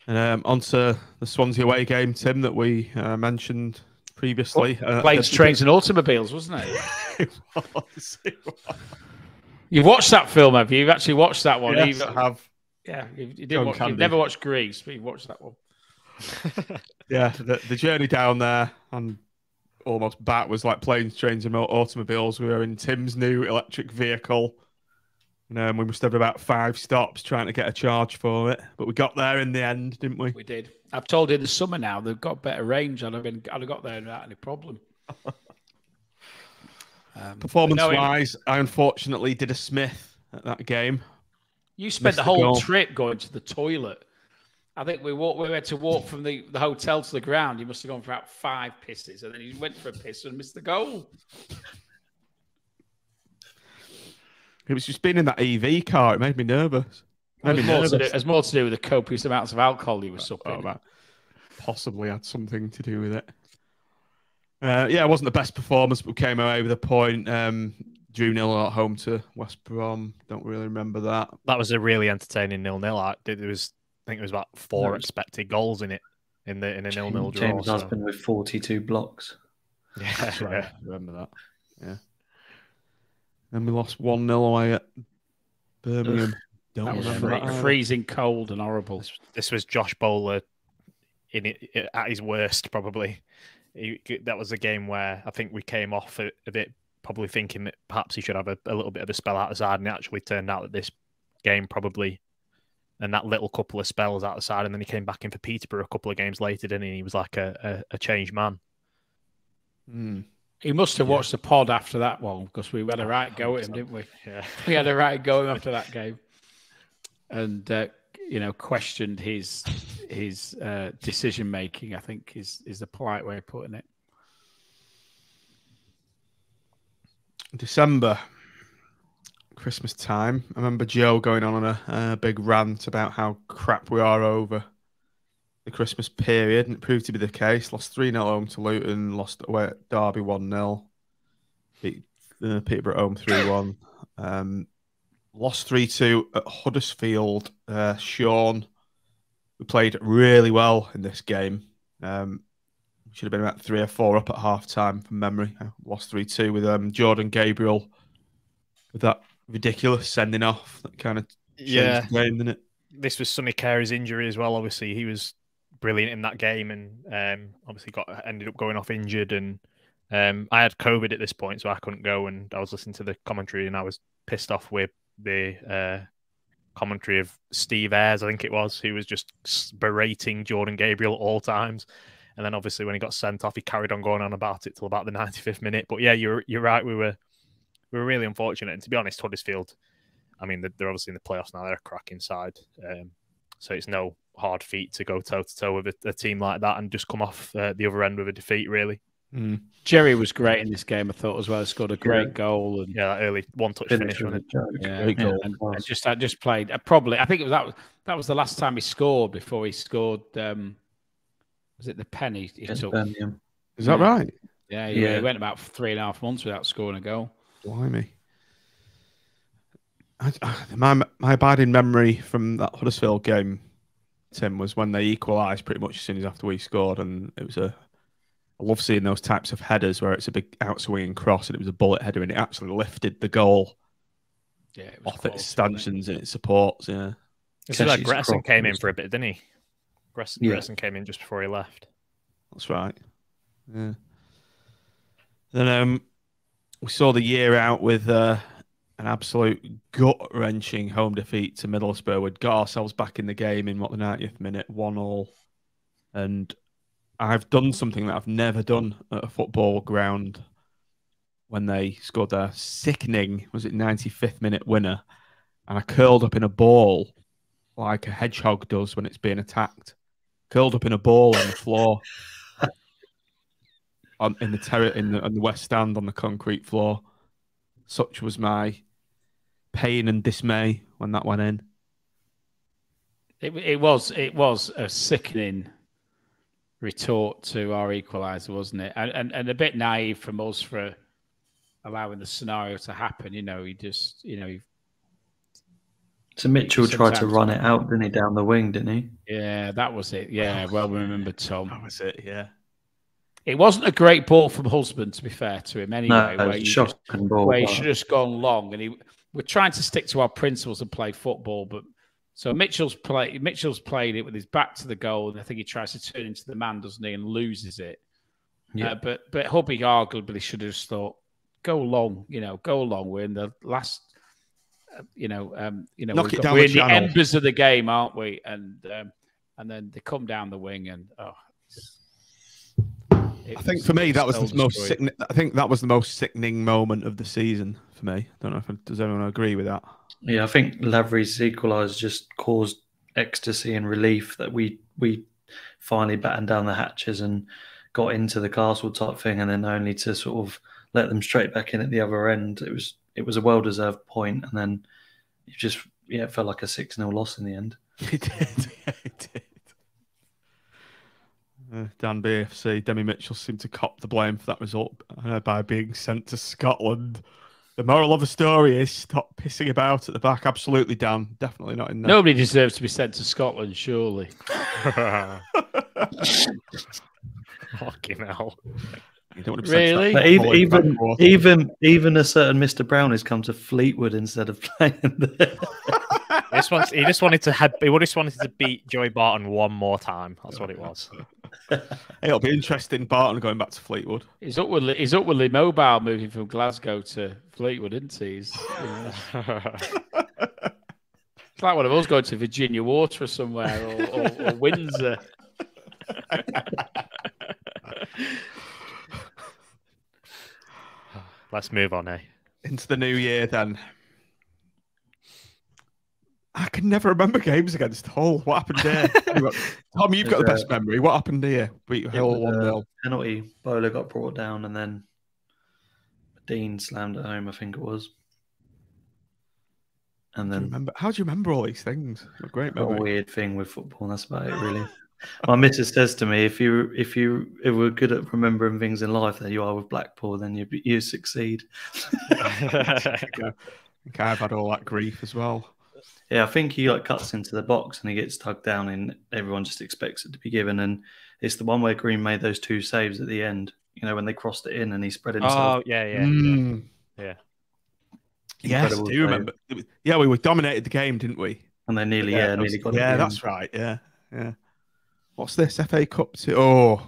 And on to the Swansea away game, Tim, that we mentioned previously. Planes, Trains and Automobiles, wasn't it? It was. You've watched that film, have you? You've actually watched that one? Yes, I have. Yeah, you've never watched Grease, but you've watched that one. Yeah, the journey down there and almost back was like Planes, Trains and Automobiles. We were in Tim's new electric vehicle. And we must have about 5 stops trying to get a charge for it. But we got there in the end, didn't we? We did. I've told you in the summer now, they've got better range. I'd have got there without any problem. Performance-wise, I unfortunately did a Smith at that game. You spent the whole trip going to the toilet. I think we had to walk from the hotel to the ground. You must have gone for about 5 pisses, and then you went for a piss and missed the goal. It was just being in that EV car. It made me nervous. It's more to do with the copious amounts of alcohol you were supping. That possibly had something to do with it. It wasn't the best performance, but we came away with a point. Drew 0 at home to West Brom. Don't really remember that. That was a really entertaining 0-0. I think it was about 4 expected goals in it in a 0-0 draw. James Husband with 42 blocks. Yeah, that's right. I remember that. Yeah. And we lost 1-0 away at Birmingham. That was freezing cold and horrible. This was Josh Bowler at his worst, probably. That was a game where I think we came off a bit, probably thinking that perhaps he should have a little bit of a spell out the side, and it actually turned out that this game probably, and that little couple of spells out the side, and then he came back in for Peterborough a couple of games later, didn't he? He was like a changed man. He must have watched the pod after that one, because we had a right go at him, didn't we? Yeah, we had a right go at him after that game. And questioned his decision making. I think is the polite way of putting it. December, Christmas time. I remember Joe going on a big rant about how crap we are over the Christmas period, and it proved to be the case. Lost 3-0 home to Luton, lost away at Derby 1-0, beat Peterborough at home 3-1, lost 3-2 at Huddersfield. Sean, who played really well in this game, should have been about 3 or 4 up at half time from memory. Lost 3-2 with Jordan Gabriel with that ridiculous sending off that kind of changed the game, didn't it? This was Sonny Carey's injury as well. Obviously, he was brilliant in that game, and obviously ended up going off injured. And I had COVID at this point, so I couldn't go. And I was listening to the commentary, and I was pissed off with the commentary of Steve Ayres, I think it was, who was just berating Jordan Gabriel at all times. And then obviously when he got sent off, he carried on going on about it till about the 95th minute. But yeah, you're right. We were really unfortunate. And to be honest, Huddersfield, I mean, they're obviously in the playoffs now. They're a cracking side. So it's no hard feat to go toe-to-toe with a team like that and just come off the other end with a defeat, really. Mm. Jerry was great in this game, I thought, as well. He scored a great goal. And that early one-touch finish. Great goal. And just played. I think that was the last time he scored before he scored... was it the pen he took? Birmingham. Is that right? Yeah, he went about 3.5 months without scoring a goal. Blimey. My abiding memory from that Huddersfield game, Tim, was when they equalised pretty much as soon as after we scored, and it was I love seeing those types of headers where it's a big outswinging cross and it was a bullet header and it actually lifted the goal off its stanchions and its supports. Yeah, this is like Gretson came in for a bit, didn't he? Gretson came in just before he left. That's right. Yeah. Then we saw the year out with an absolute gut-wrenching home defeat to Middlesbrough. We'd got ourselves back in the game in the 90th minute, 1-1. And I've done something that I've never done at a football ground when they scored their sickening, 95th minute winner. And I curled up in a ball like a hedgehog does when it's being attacked. Curled up in a ball on the floor, on the West Stand on the concrete floor. Such was my pain and dismay when that went in. It was a sickening retort to our equaliser, wasn't it? And a bit naive from us for allowing the scenario to happen. So Mitchell tried to run it out, didn't he, down the wing, didn't he? Yeah, that was it. Yeah, well remembered, Tom. That was it, yeah. It wasn't a great ball from Husband, to be fair to him, anyway. No, he should have just gone long. And we're trying to stick to our principles and play football. But so Mitchell's played it with his back to the goal, and I think he tries to turn into the man, doesn't he, and loses it. Yeah. But Hubby arguably should have just thought, go long. We're in the last... knock it down we're the in the channel. embers of the game, aren't we? And then they come down the wing, and I think for me that was the most sickening. I think that was the most sickening moment of the season for me. I don't know does anyone agree with that? Yeah, I think Lavery's equaliser just caused ecstasy and relief that we finally battened down the hatches and got into the castle type thing, and then only to sort of let them straight back in at the other end. It was a well-deserved point, and then it felt like a 6-0 loss in the end. It did. Yeah, it did. Dan BFC, Demi Mitchell seemed to cop the blame for that result by being sent to Scotland. The moral of the story is stop pissing about at the back. Absolutely, Dan. Definitely not in there. Nobody deserves to be sent to Scotland, surely. Fucking hell. Really? But even a certain Mr. Brown has come to Fleetwood instead of playing there. He just wanted to beat Joey Barton one more time. That's what it was. It'll be interesting. Barton going back to Fleetwood. He's upwardly mobile, moving from Glasgow to Fleetwood, isn't he? It's like one of us going to Virginia Water or somewhere, or Windsor. Let's move on, into the new year then. I can never remember games against Hull. What happened there? Anyway, Tom, you've got the best memory. What happened here? Beat Hull 1-0. Penalty. Bowler got brought down, and then Dean slammed it home. I think it was. And then How do you remember all these things? A great memory. A weird thing with football. And that's about it, really. My missus says to me, if you were good at remembering things in life that you are with Blackpool, then you succeed. I think I've had all that grief as well. Yeah, I think he cuts into the box and he gets tugged down, and everyone just expects it to be given. And it's the one where Green made those 2 saves at the end. You know, when they crossed it in and he spread himself. Oh yeah. Yes, I do remember. Yeah, we dominated the game, didn't we? And they nearly got it. Yeah, that's right. Yeah. What's this FA Cup? Oh,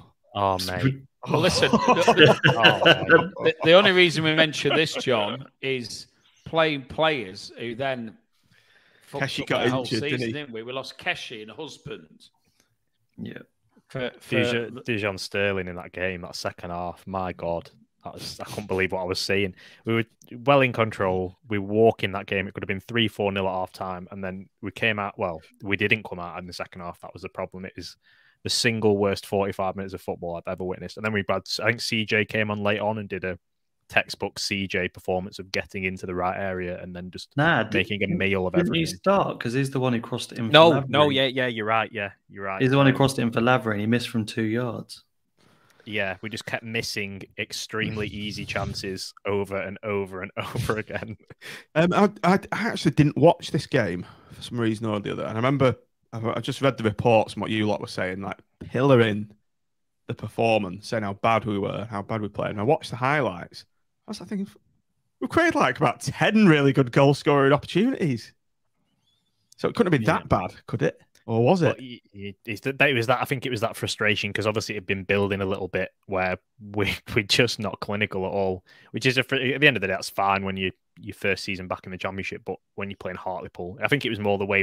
mate. Well, listen. The only reason we mention this, John, is playing players who then Keshi got injured, didn't we? We lost Keshi and husband. Yeah. Dijon Sterling in that game, that second half. My God, I couldn't believe what I was seeing. We were well in control. We were walking that game. It could have been 3-4-0 at half time, and then we came out. Well, we didn't come out in the second half. That was the problem. It is the single worst 45 minutes of football I've ever witnessed. And then I think CJ came on late on and did a textbook CJ performance of getting into the right area and then just making a meal of everything. Didn't he start? Because he's the one who crossed it in for No, Lavery. yeah, you're right. Yeah, you're right. He's the one who crossed it in for Lavery and he missed from 2 yards. Yeah, we just kept missing extremely easy chances over and over and over again. I actually didn't watch this game for some reason or the other. And I remember I just read the reports and what you lot were saying, like pillaring the performance, saying how bad we were, how bad we played. And I watched the highlights. I was thinking, we created about 10 really good goal scoring opportunities. So it couldn't have been that bad, could it? Or was it? I think it was that frustration because obviously it had been building a little bit where we're just not clinical at all. Which is at the end of the day, that's fine when your first season back in the Championship, but when you're playing Hartlepool, I think it was more the way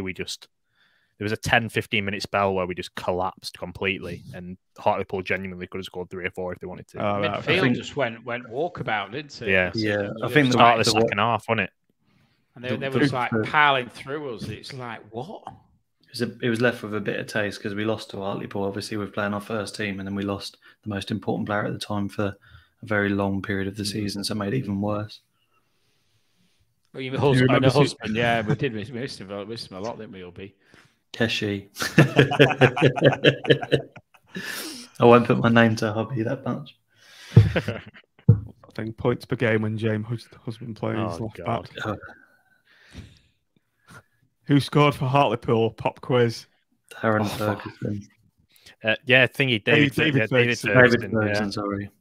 there was a 10-15 minute spell where we just collapsed completely, and Hartlepool genuinely could have scored 3 or 4 if they wanted to. Midfield just went walkabout, didn't it? Yeah. I think the start of the second half, wasn't it? And they were just piling through us. It's like, what? It was left with a bit of taste because we lost to Hartlepool, obviously, with playing our first team, and then we lost the most important player at the time for a very long period of the season, so it made it even worse. Well, your husband, yeah, we did miss him a lot, didn't we, Obi? Keshi. I won't put my name to hubby that much. I think points per game when James husband plays left back. Who scored for Hartlepool? Pop quiz. Darren Ferguson. David Ferguson. Sorry.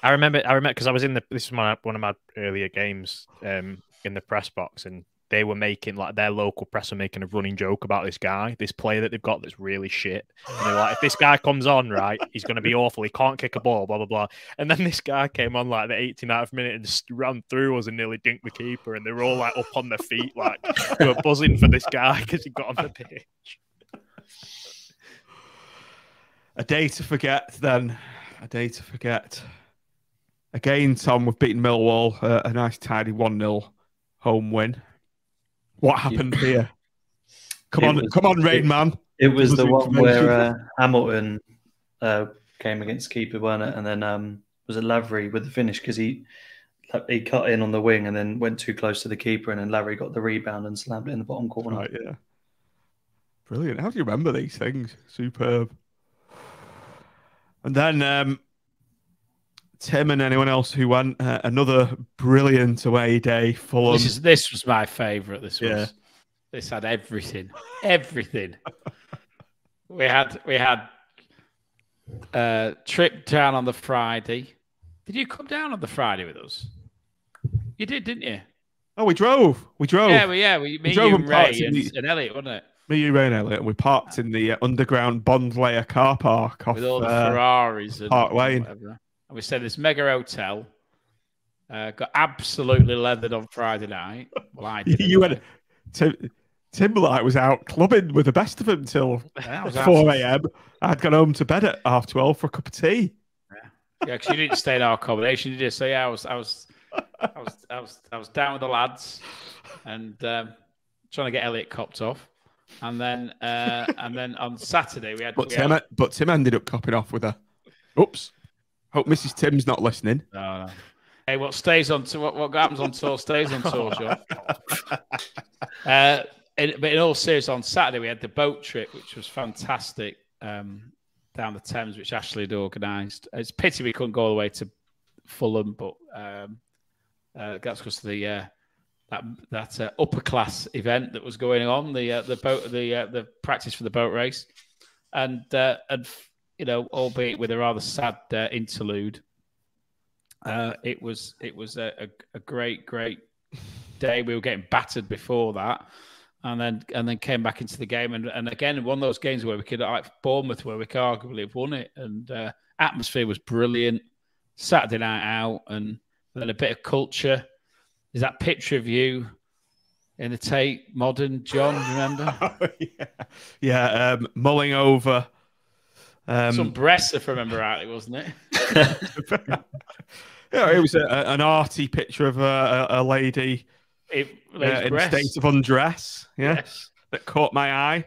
I remember because I was this is one of my earlier games in the press box, and they were making their local press were making a running joke about this player that they've got that's really shit. And they're like, if this guy comes on, right, he's going to be awful. He can't kick a ball, blah, blah, blah. And then this guy came on the 89th minute and just ran through us and nearly dinked the keeper. And they were all up on their feet, they were buzzing for this guy because he got on the pitch. A day to forget then. A day to forget. Again, Tom, we've beaten Millwall. A nice tidy 1-0 home win. What happened here? Come on, Rain Man. It was the one where Hamilton came against keeper, weren't it? And then was it Lavery with the finish because he cut in on the wing and then went too close to the keeper, and then Lavery got the rebound and slammed it in the bottom corner. Right, yeah. Brilliant. How do you remember these things? Superb. And then Tim and anyone else who went, another brilliant away day. Fulham. This was my favourite. This had everything. we had trip down on the Friday. Did you come down on the Friday with us? You did, didn't you? Oh, we drove. Yeah, me, you, and Ray, and Elliot, wasn't it? Me, you, Ray, and Elliot. And we parked in the underground Bond Layer car park with all the Ferraris and Park Lane. Whatever. And we stayed in this mega hotel. Got absolutely leathered on Friday night. Well, I did. You went. Timberlake was out clubbing with the best of them till 4 a.m. I'd gone home to bed at 12:30 for a cup of tea. Yeah, because you didn't stay in our accommodation, did you? So yeah, I was down with the lads and trying to get Elliot copped off. And then on Saturday we had. But Tim ended up copping off with her. Oops. Hope Mrs. Tim's not listening. No. Hey, what stays on tour? What happens on tour stays on tour, John. But in all seriousness, on Saturday we had the boat trip, which was fantastic, down the Thames, which Ashley had organised. It's a pity we couldn't go all the way to Fulham, but that's because of the that upper class event that was going on, the practice for the boat race, and albeit with a rather sad interlude, it was a great day. We were getting battered before that, and then came back into the game, and again one of those games where we could, like Bournemouth, where we could arguably have won it, and atmosphere was brilliant. Saturday night out, and then a bit of culture. Is that picture of you in the Tate Modern, John? Remember? Oh, yeah. Mulling over. Some breasts, if I remember rightly, wasn't it? Yeah, it was an arty picture of a lady in a state of undress. Yes, that caught my eye. I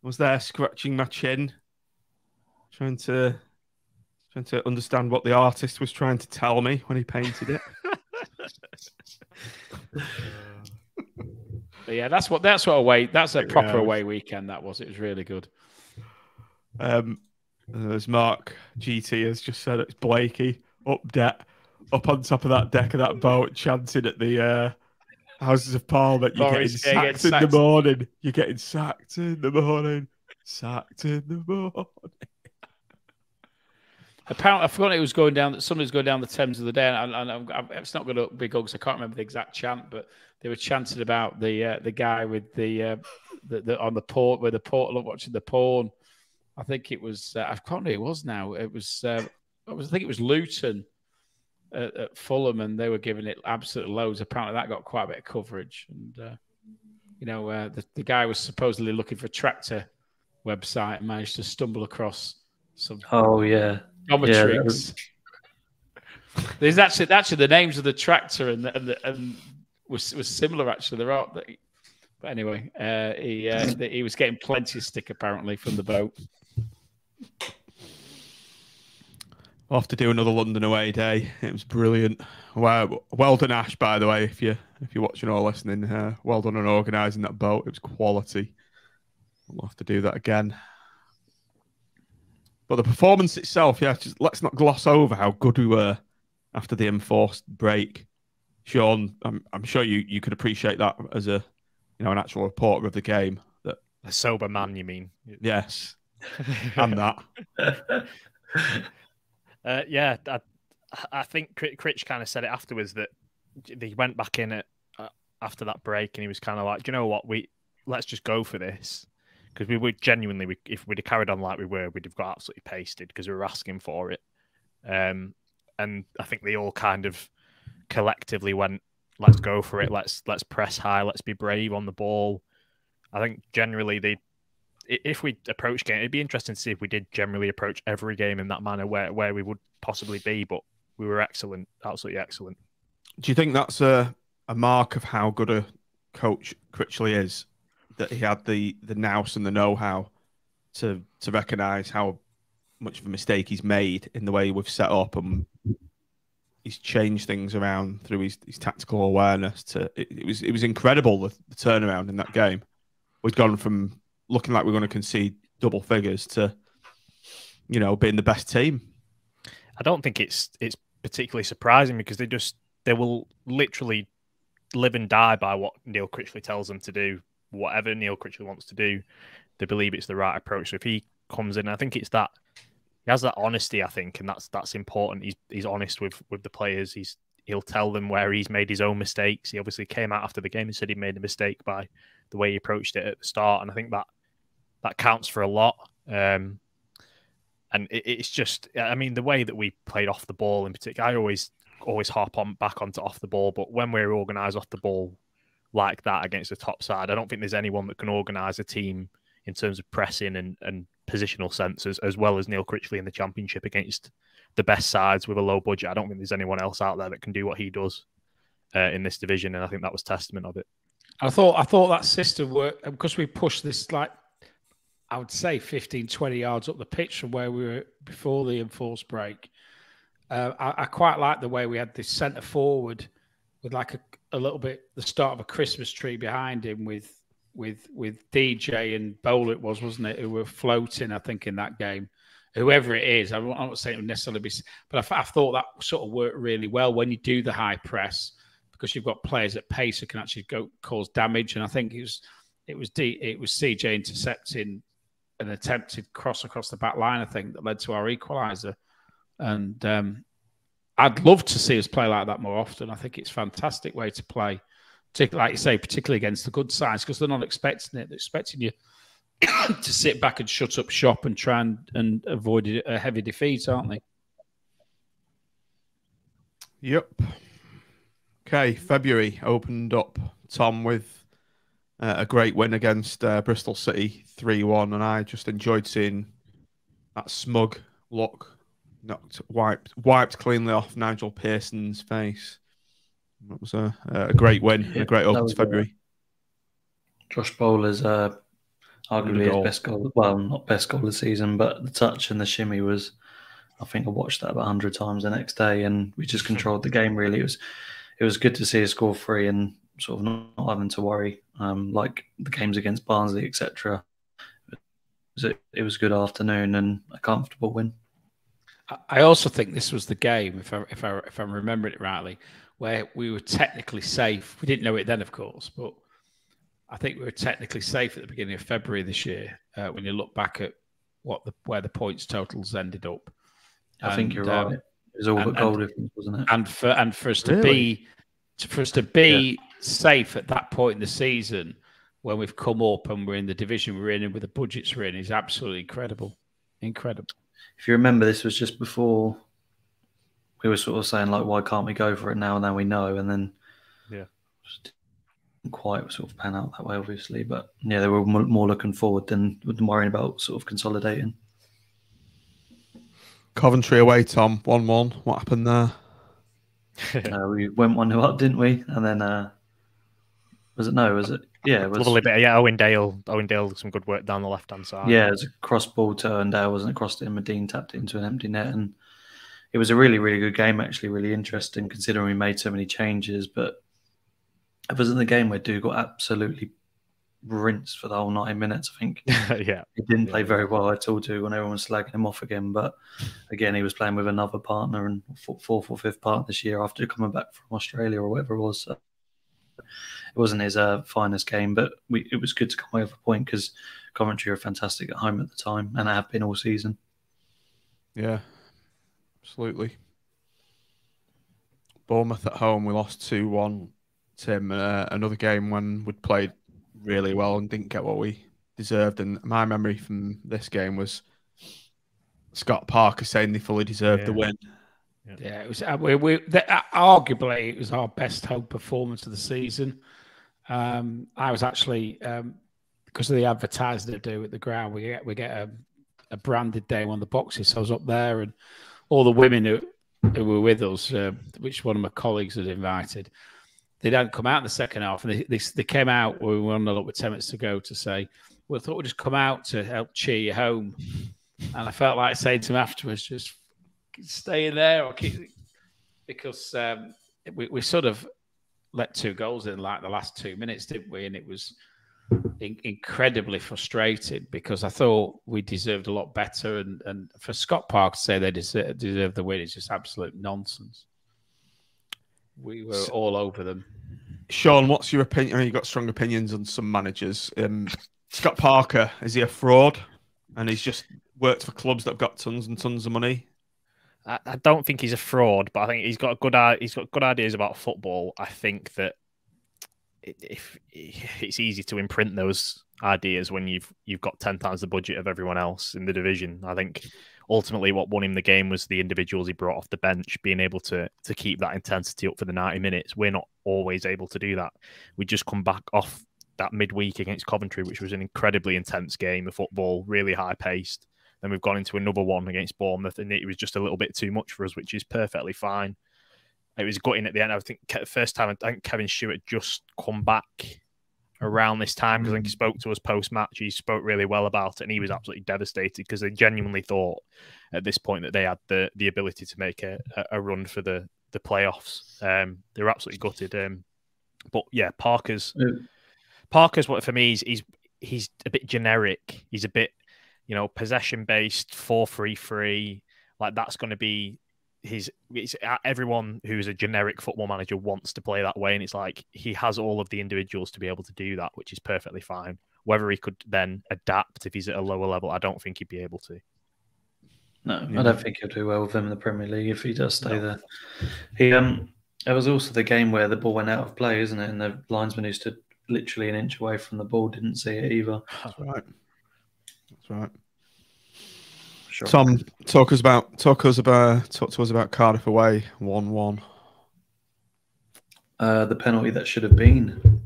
was there scratching my chin, trying to understand what the artist was trying to tell me when he painted it. But yeah, that's a proper away weekend. It was really good. As Mark GT has just said, it's Blakey up on top of that deck of that boat, chanting at the Houses of Parliament. You're getting sacked in the morning. You're getting sacked in the morning. Sacked in the morning. Apparently, I forgot it was going down. Somebody's going down the Thames the other day, and it's not going to be good because I can't remember the exact chant, but they were chanting about the guy with the on the port where the port watching the porn. I think it was. I can't remember who it was now. It was. I think it was Luton at Fulham, and they were giving it absolute loads. Apparently, that got quite a bit of coverage, and the guy was supposedly looking for a tractor website and managed to stumble across some. Oh yeah. Dominatrix. There's actually the names of the tractor and was similar actually. There are, but anyway, he was getting plenty of stick apparently from the boat. I'll have to do another London away day. It was brilliant. Well done, Ash. By the way, if you're watching or listening, well done on organising that boat. It was quality. We'll have to do that again. But the performance itself, let's not gloss over how good we were after the enforced break. Sean, I'm sure you could appreciate that as an actual reporter of the game. That a sober man, you mean? Yes, and that. I think Critch kind of said it afterwards that he went back in after that break and he was kind of like, do you know what, let's just go for this. Because we would genuinely, if we'd have carried on like we were, we'd have got absolutely pasted because we were asking for it. And I think they all kind of collectively went, let's go for it. Let's press high. Let's be brave on the ball. I think generally if we approach game, it'd be interesting to see if we did generally approach every game in that manner where we would possibly be. But we were excellent, absolutely excellent. Do you think that's a mark of how good a coach Critchley is? That he had the nous and the know-how to recognise how much of a mistake he's made in the way we've set up, and he's changed things around through his tactical awareness. It was incredible the turnaround in that game. We'd gone from looking like we were going to concede double figures to being the best team. I don't think it's particularly surprising because they will literally live and die by what Neil Critchley tells them to do. Whatever Neil Critchley wants to do, they believe it's the right approach. So if he comes in, I think it's that he has that honesty, I think, and that's important. He's honest with the players. He'll tell them where he's made his own mistakes. He obviously came out after the game and said he made a mistake by the way he approached it at the start, and I think that counts for a lot. And it's just, I mean, the way that we played off the ball in particular, I always hop back onto off the ball, but when we're organised off the ball like that against the top side, I don't think there's anyone that can organise a team in terms of pressing and positional sense as well as Neil Critchley in the Championship against the best sides with a low budget. I don't think there's anyone else out there that can do what he does in this division, and I think that was testament of it. I thought that system worked because we pushed this, like, I would say 15, 20 yards up the pitch from where we were before the enforced break. I quite like the way we had this centre forward with like a little bit the start of a Christmas tree behind him with DJ and Bowl it was, wasn't it? Who were floating, I think, in that game. Whoever it is, I'm not saying it would necessarily be, but I thought that sort of worked really well when you do the high press because you've got players at pace who can actually cause damage. And I think it was CJ intercepting an attempted cross across the back line, I think, that led to our equaliser. And I'd love to see us play like that more often. I think it's a fantastic way to play, like you say, particularly against the good sides, because they're not expecting it. They're expecting you to sit back and shut up shop and try and avoid a heavy defeat, aren't they? Yep. Okay, February opened up, Tom, with a great win against Bristol City, 3-1, and I just enjoyed seeing that smug look wiped cleanly off Nigel Pearson's face. That was a great win and a great open to February. Josh Bowler's arguably his best goal. Well, not best goal of the season, but the touch and the shimmy was. I think I watched that about 100 times the next day, and we just controlled the game. Really, it was good to see us score 3 and sort of not having to worry like the games against Barnsley, etc. It was a good afternoon and a comfortable win. I also think this was the game, if I'm remembering it rightly, where we were technically safe. We didn't know it then, of course, but I think we were technically safe at the beginning of February this year. When you look back at where the points totals ended up, I think you're right. It was all but goal difference, wasn't it? And for us to be safe at that point in the season, when we've come up and we're in the division we're in and with the budgets we're in, is absolutely incredible. Incredible. If you remember, this was just before we were sort of saying, like, why can't we go for it now? Now we know. And then, just didn't quite sort of pan out that way, obviously. But, yeah, they were more looking forward than worrying about sort of consolidating. Coventry away, Tom, 1-1. What happened there? We went 1-0 up, didn't we? And then, was it? Yeah, it was. Lovely bit. Yeah, Owendale, some good work down the left-hand side. Yeah, it was a cross ball to Owendale, wasn't it? Crossed it in, Medine tapped it into an empty net. And it was a really, really good game, actually, really interesting, considering we made so many changes. But it wasn't the game where Dougal got absolutely rinsed for the whole 90 minutes, I think. Yeah. He didn't play very well at all, when everyone was slagging him off again. But again, he was playing with another partner and fourth or fifth partner this year after coming back from Australia or whatever it was. So it wasn't his finest game, but it was good to come away with a point because Coventry were fantastic at home at the time and have been all season. Yeah, absolutely. Bournemouth at home, we lost 2-1. Tim, another game when we'd played really well and didn't get what we deserved. And my memory from this game was Scott Parker saying they fully deserved the win. Yeah, it was. Arguably, it was our best home performance of the season. I was actually because of the advertising they do at the ground, we get a branded day on the boxes. So I was up there, and all the women who were with us, which one of my colleagues had invited, they don't come out in the second half, and they came out when we were on a lot with 10 minutes to go to say, "Well, I thought we'd just come out to help cheer you home." And I felt like saying to him afterwards, just stay in there or keep, because we sort of let 2 goals in like the last 2 minutes, didn't we? And it was incredibly frustrating because I thought we deserved a lot better. And for Scott Park to say they deserve the win is just absolute nonsense. We were all over them. Sean, what's your opinion? I mean, you've got strong opinions on some managers. Scott Parker, is he a fraud? And he's just worked for clubs that have got tons and tons of money? I don't think he's a fraud, but I think he's got good ideas about football. I think that if it's easy to imprint those ideas when you've got 10 times the budget of everyone else in the division. I think ultimately what won him the game was the individuals he brought off the bench, being able to keep that intensity up for the 90 minutes. We're not always able to do that. We just come back off that midweek against Coventry, which was an incredibly intense game of football, really high paced. Then we've gone into another one against Bournemouth, and it was just a little bit too much for us, which is perfectly fine. It was gutting at the end. I think first time, I think Kevin Stewart just come back around this time, because I think he spoke to us post-match. He spoke really well about it, and he was absolutely devastated because they genuinely thought at this point that they had the ability to make a run for the playoffs. They were absolutely gutted. But yeah, Parker's what for me he's a bit generic. He's a bit, possession based, 4-3-3. Like that's going to be everyone who's a generic football manager wants to play that way, and it's like he has all of the individuals to be able to do that, which is perfectly fine. Whether he could then adapt if he's at a lower level, I don't think he'd be able to. No, I don't think he'll do well with them in the Premier League if he does stay there. There was also the game where the ball went out of play, isn't it? And the linesman who stood literally an inch away from the ball didn't see it either. That's right. Sure. Tom, talk to us about Cardiff away, 1-1. The penalty that should have been.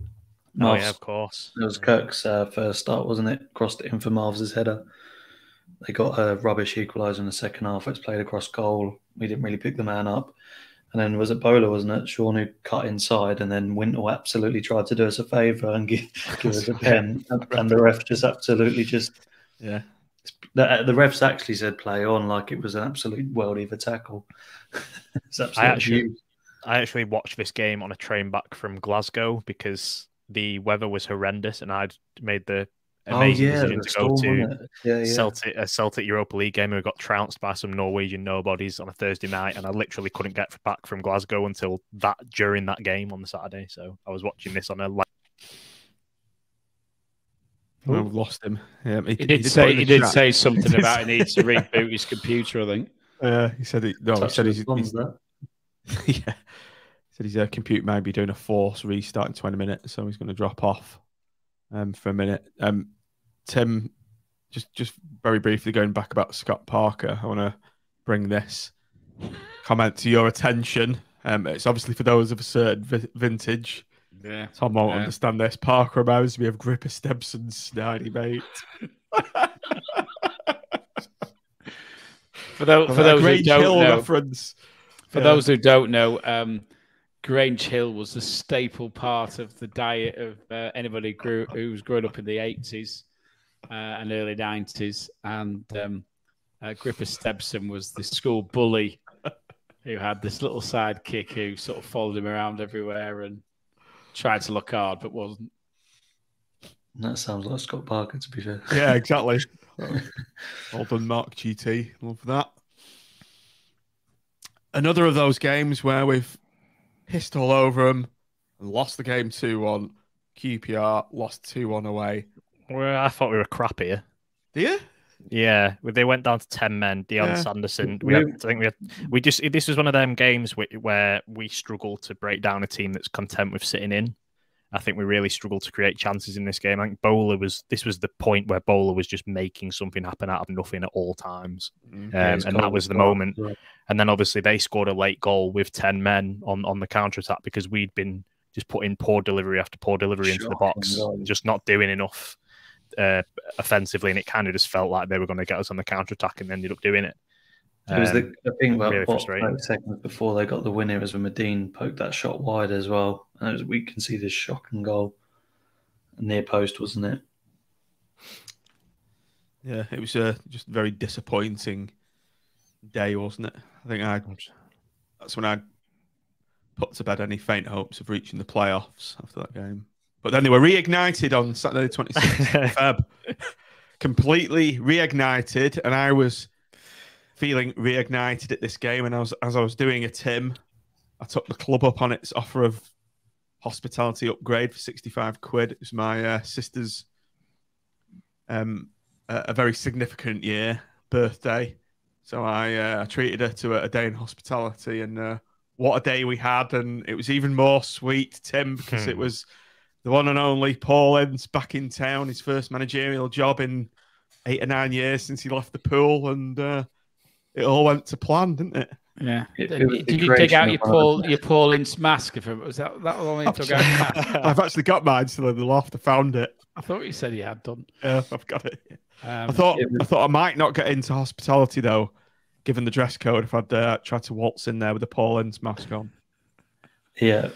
Oh yeah, of course. It was Kirk's first start, wasn't it? Crossed it in for Marv's header. They got a rubbish equaliser in the second half. It's played across goal. We didn't really pick the man up. And then was it Bowler, wasn't it? Sean who cut inside, and then Wintle absolutely tried to do us a favour and give us a pen. And the ref just absolutely yeah. The refs actually said play on like it was an absolute world either tackle. I actually watched this game on a train back from Glasgow because the weather was horrendous, and I'd made the amazing decision to go to a Celtic Europa League game. We got trounced by some Norwegian nobodies on a Thursday night, and I literally couldn't get back from Glasgow until during that game on the Saturday. So I was watching this on a. I've lost him. Yeah, he did say something about he needs to reboot his computer, I think. He said he's yeah. He said his computer may be doing a force restart in 20 minutes, so he's going to drop off for a minute. Tim, just very briefly going back about Scott Parker, I want to bring this comment to your attention. It's obviously for those of a certain vintage. Yeah, Tom won't understand this. Parker reminds me of Gripper Stebson's snidey mate. For those who don't know, reference. For those who don't know, Grange Hill was the staple part of the diet of anybody who was growing up in the 80s and early 90s. And Gripper Stebson was the school bully who had this little sidekick who sort of followed him around everywhere and tried to look hard, but wasn't. That sounds like Scott Parker, to be fair. Yeah, exactly. Well done, Mark GT. Love that. Another of those games where we've pissed all over them and lost the game 2-1. QPR lost 2-1 away. Well, I thought we were crappier. Do you? Yeah, they went down to 10 men. Dion Sanderson. This was one of them games where we struggled to break down a team that's content with sitting in. I think we really struggled to create chances in this game. I think this was the point where Bowler was just making something happen out of nothing at all times. And that was the moment. Right. And then obviously they scored a late goal with 10 men on the counter-attack because we'd been just putting poor delivery after poor delivery into the box, just not doing enough offensively, and it kind of just felt like they were going to get us on the counter-attack and ended up doing it. It was the thing about really 30 seconds before they got the winner was when Medine poked that shot wide as well. And we can see this shocking goal. Near post, wasn't it? Yeah, it was just a very disappointing day, wasn't it? I think that's when I put to bed any faint hopes of reaching the playoffs after that game. But then they were reignited on Saturday, the 26th of Feb. Completely reignited, and I was feeling reignited at this game. And as I was doing a Tim, I took the club up on its offer of hospitality upgrade for 65 quid. It was my sister's a very significant birthday. So I treated her to a day in hospitality, and what a day we had. And it was even more sweet, Tim, because it was the one and only Paul Ince back in town, his first managerial job in 8 or 9 years since he left the pool, and it all went to plan, didn't it? Yeah. Did you take out your Paul Ince mask? Was that the one you took out? I've actually got mine still in the loft. I found it. I thought you said you had done. Yeah, I've got it. I thought I might not get into hospitality though, given the dress code, if I'd tried to waltz in there with a Paul Ince mask on. Yeah.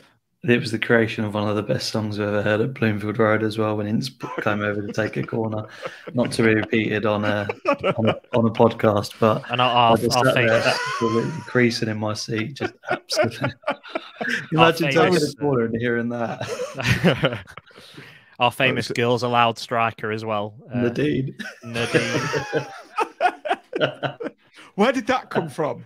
It was the creation of one of the best songs I've ever heard at Bloomfield Road as well. When Ince came over to take a corner, not to be repeated on a podcast, but And our I just sat there famous, absolutely creasing in my seat, just absolutely. Imagine taking famous- a corner and hearing that. our famous Girls Aloud striker as well. Nadine. Nadine. Where did that come from?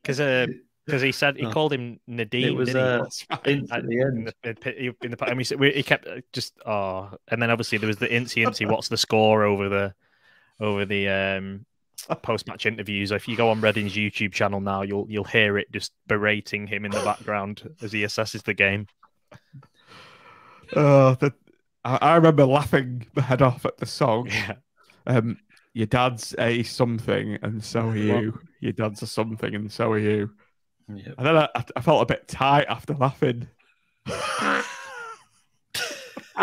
Because he said he called him Nadine. It was didn't he? Ince at the end. And he kept just and then obviously there was the Incy. What's the score over the post match interviews? If you go on Reading's YouTube channel now, you'll hear it just berating him in the background as he assesses the game. I remember laughing my head off at the song. Yeah. Your dad's a something, and so are you. Your dad's a something, and so are you. Yep. And then I felt a bit tight after laughing. I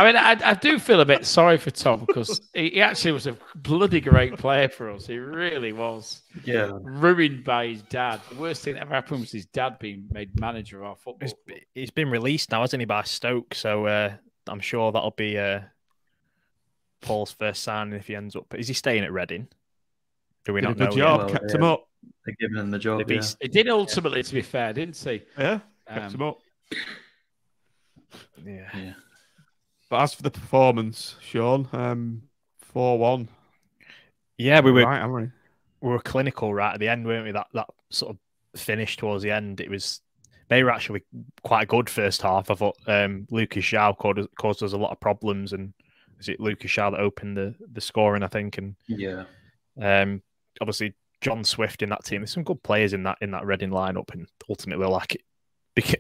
mean, I do feel a bit sorry for Tom because he actually was a bloody great player for us. He really was. Yeah. Ruined by his dad. The worst thing that ever happened was his dad being made manager of our football. He's been released now, hasn't he, by Stoke? So I'm sure that'll be Paul's first signing if he ends up. Is he staying at Reading? Do we Did not a know? good yet? job, Well, kept yeah. him up. They're giving him the job. Maybe Yeah. He did ultimately, to be fair, didn't he? Yeah, kept him up. Yeah. Yeah. But as for the performance, Sean, 4-1. Yeah, we were Right, haven't we were clinical right at the end, weren't we? That sort of finish towards the end, they were actually quite a good first half. I thought Lucas Shaw caused us a lot of problems, and is it Lucas Shaw that opened the scoring, I think, and Yeah. obviously John Swift in that team. There's some good players in that Reading lineup, and ultimately, like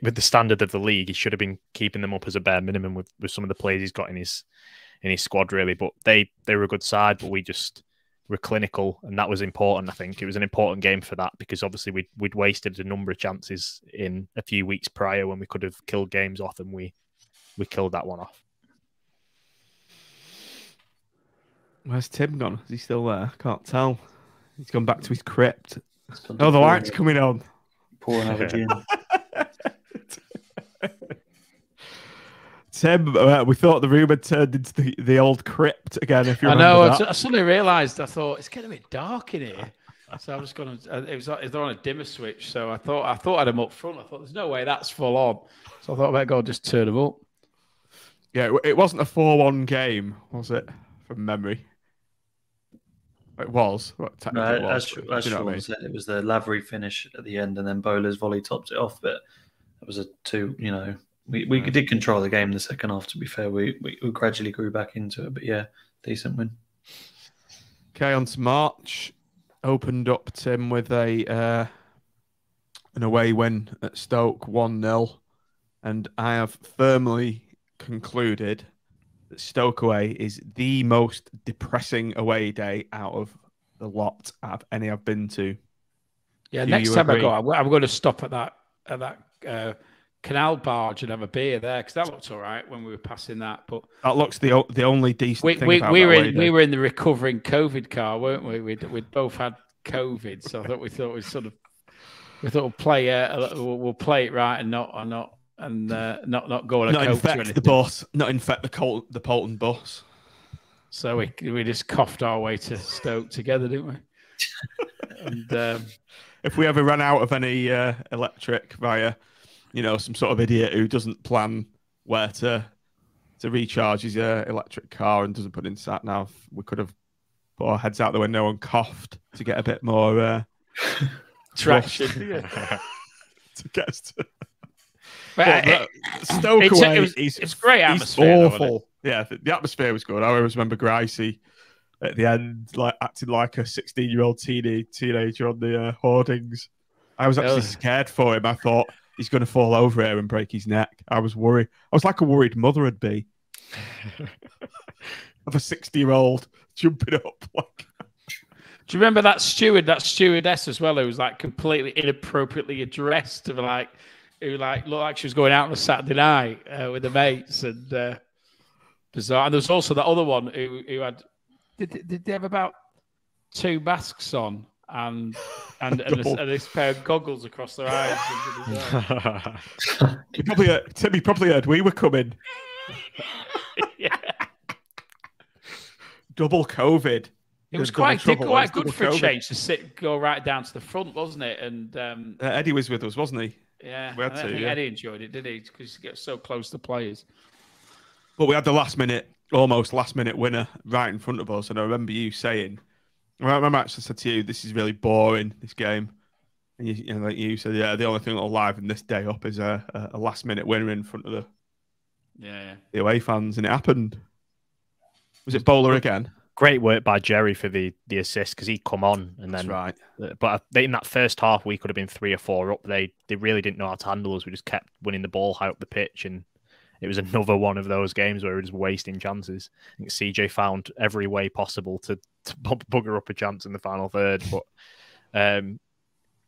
with the standard of the league, he should have been keeping them up as a bare minimum with some of the players he's got in his squad, really. But they were a good side, but we just were clinical, and that was important. I think it was an important game for that because obviously we'd wasted a number of chances in a few weeks prior when we could have killed games off, and we killed that one off. Where's Tim gone? Is he still there? Can't tell. He's gone back to his crypt. It's gone to Oh, the pour light's another- coming on. Pour another gin. Tim, we thought the room had turned into the old crypt again. If you I remember know. that. I suddenly realised. I thought it's getting a bit dark in here, so I was going to. They're on a dimmer switch, so I thought I had them up front. I thought there's no way that's full on, so I thought I better go and just turn them up. Yeah, it wasn't a 4-1 game, was it? From memory, it was. Well, technically, it No, was. as but do you know Sean what I mean? said, it was the Lavery finish at the end, and then Bowler's volley topped it off. But it was a two. You know, we did control the game in the second half. To be fair, we gradually grew back into it. But yeah, decent win. Okay, on to March. Opened up, Tim, with an away win at Stoke, 1-0. And I have firmly concluded that Stoke away is the most depressing away day out of the lot I've been to. Yeah, Do next you time agree? I go, I'm going to stop at that canal barge and have a beer there because that looked all right when we were passing that. But That looks the only decent we thing about we that were away in, day. we were in the recovering COVID car, weren't we? We'd both had COVID, so I thought we'll play we'll play it right and not go on a Not coach or infect anything. the bus, not infect the Polton bus. So we just coughed our way to Stoke together, didn't we? And If we ever run out of any electric via, some sort of idiot who doesn't plan where to recharge his electric car and doesn't put in sat nav, we could have put our heads out the window and coughed to get a bit more traction. to get us to. But Stoke it's- away. it's great he's atmosphere, though, isn't it? awful. Yeah, the atmosphere was good. I always remember Gricey at the end, like acting like a 16-year-old teenager on the hoardings. I was actually scared for him. I thought he's going to fall over here and break his neck. I was worried. I was like a worried mother would be of a 60-year-old jumping up. Do you remember that stewardess as well, who was like completely inappropriately addressed, who looked like she was going out on a Saturday night with the mates and bizarre. And there was also that other one who had did they have about 2 masks on and this pair of goggles across their eyes. Timmy probably heard we were coming. Yeah. Double COVID. It was quite good for a change to go right down to the front, wasn't it? And Eddie was with us, wasn't he? Yeah, we had I think Eddie enjoyed it, did he? Because he gets so close to players. But we had the almost last minute winner right in front of us, and I remember you saying, I remember actually said to you, "This is really boring, this game," and like you said, yeah, the only thing that'll liven this day up is a last minute winner in front of the away fans, and it happened. Was it Bowler again? Great work by Jerry for the assist, because he'd come on and then. That's right. But in that first half, we could have been 3 or 4 up. They really didn't know how to handle us. We just kept winning the ball high up the pitch, and it was another one of those games where we were just wasting chances. I think CJ found every way possible to bugger up a chance in the final third. But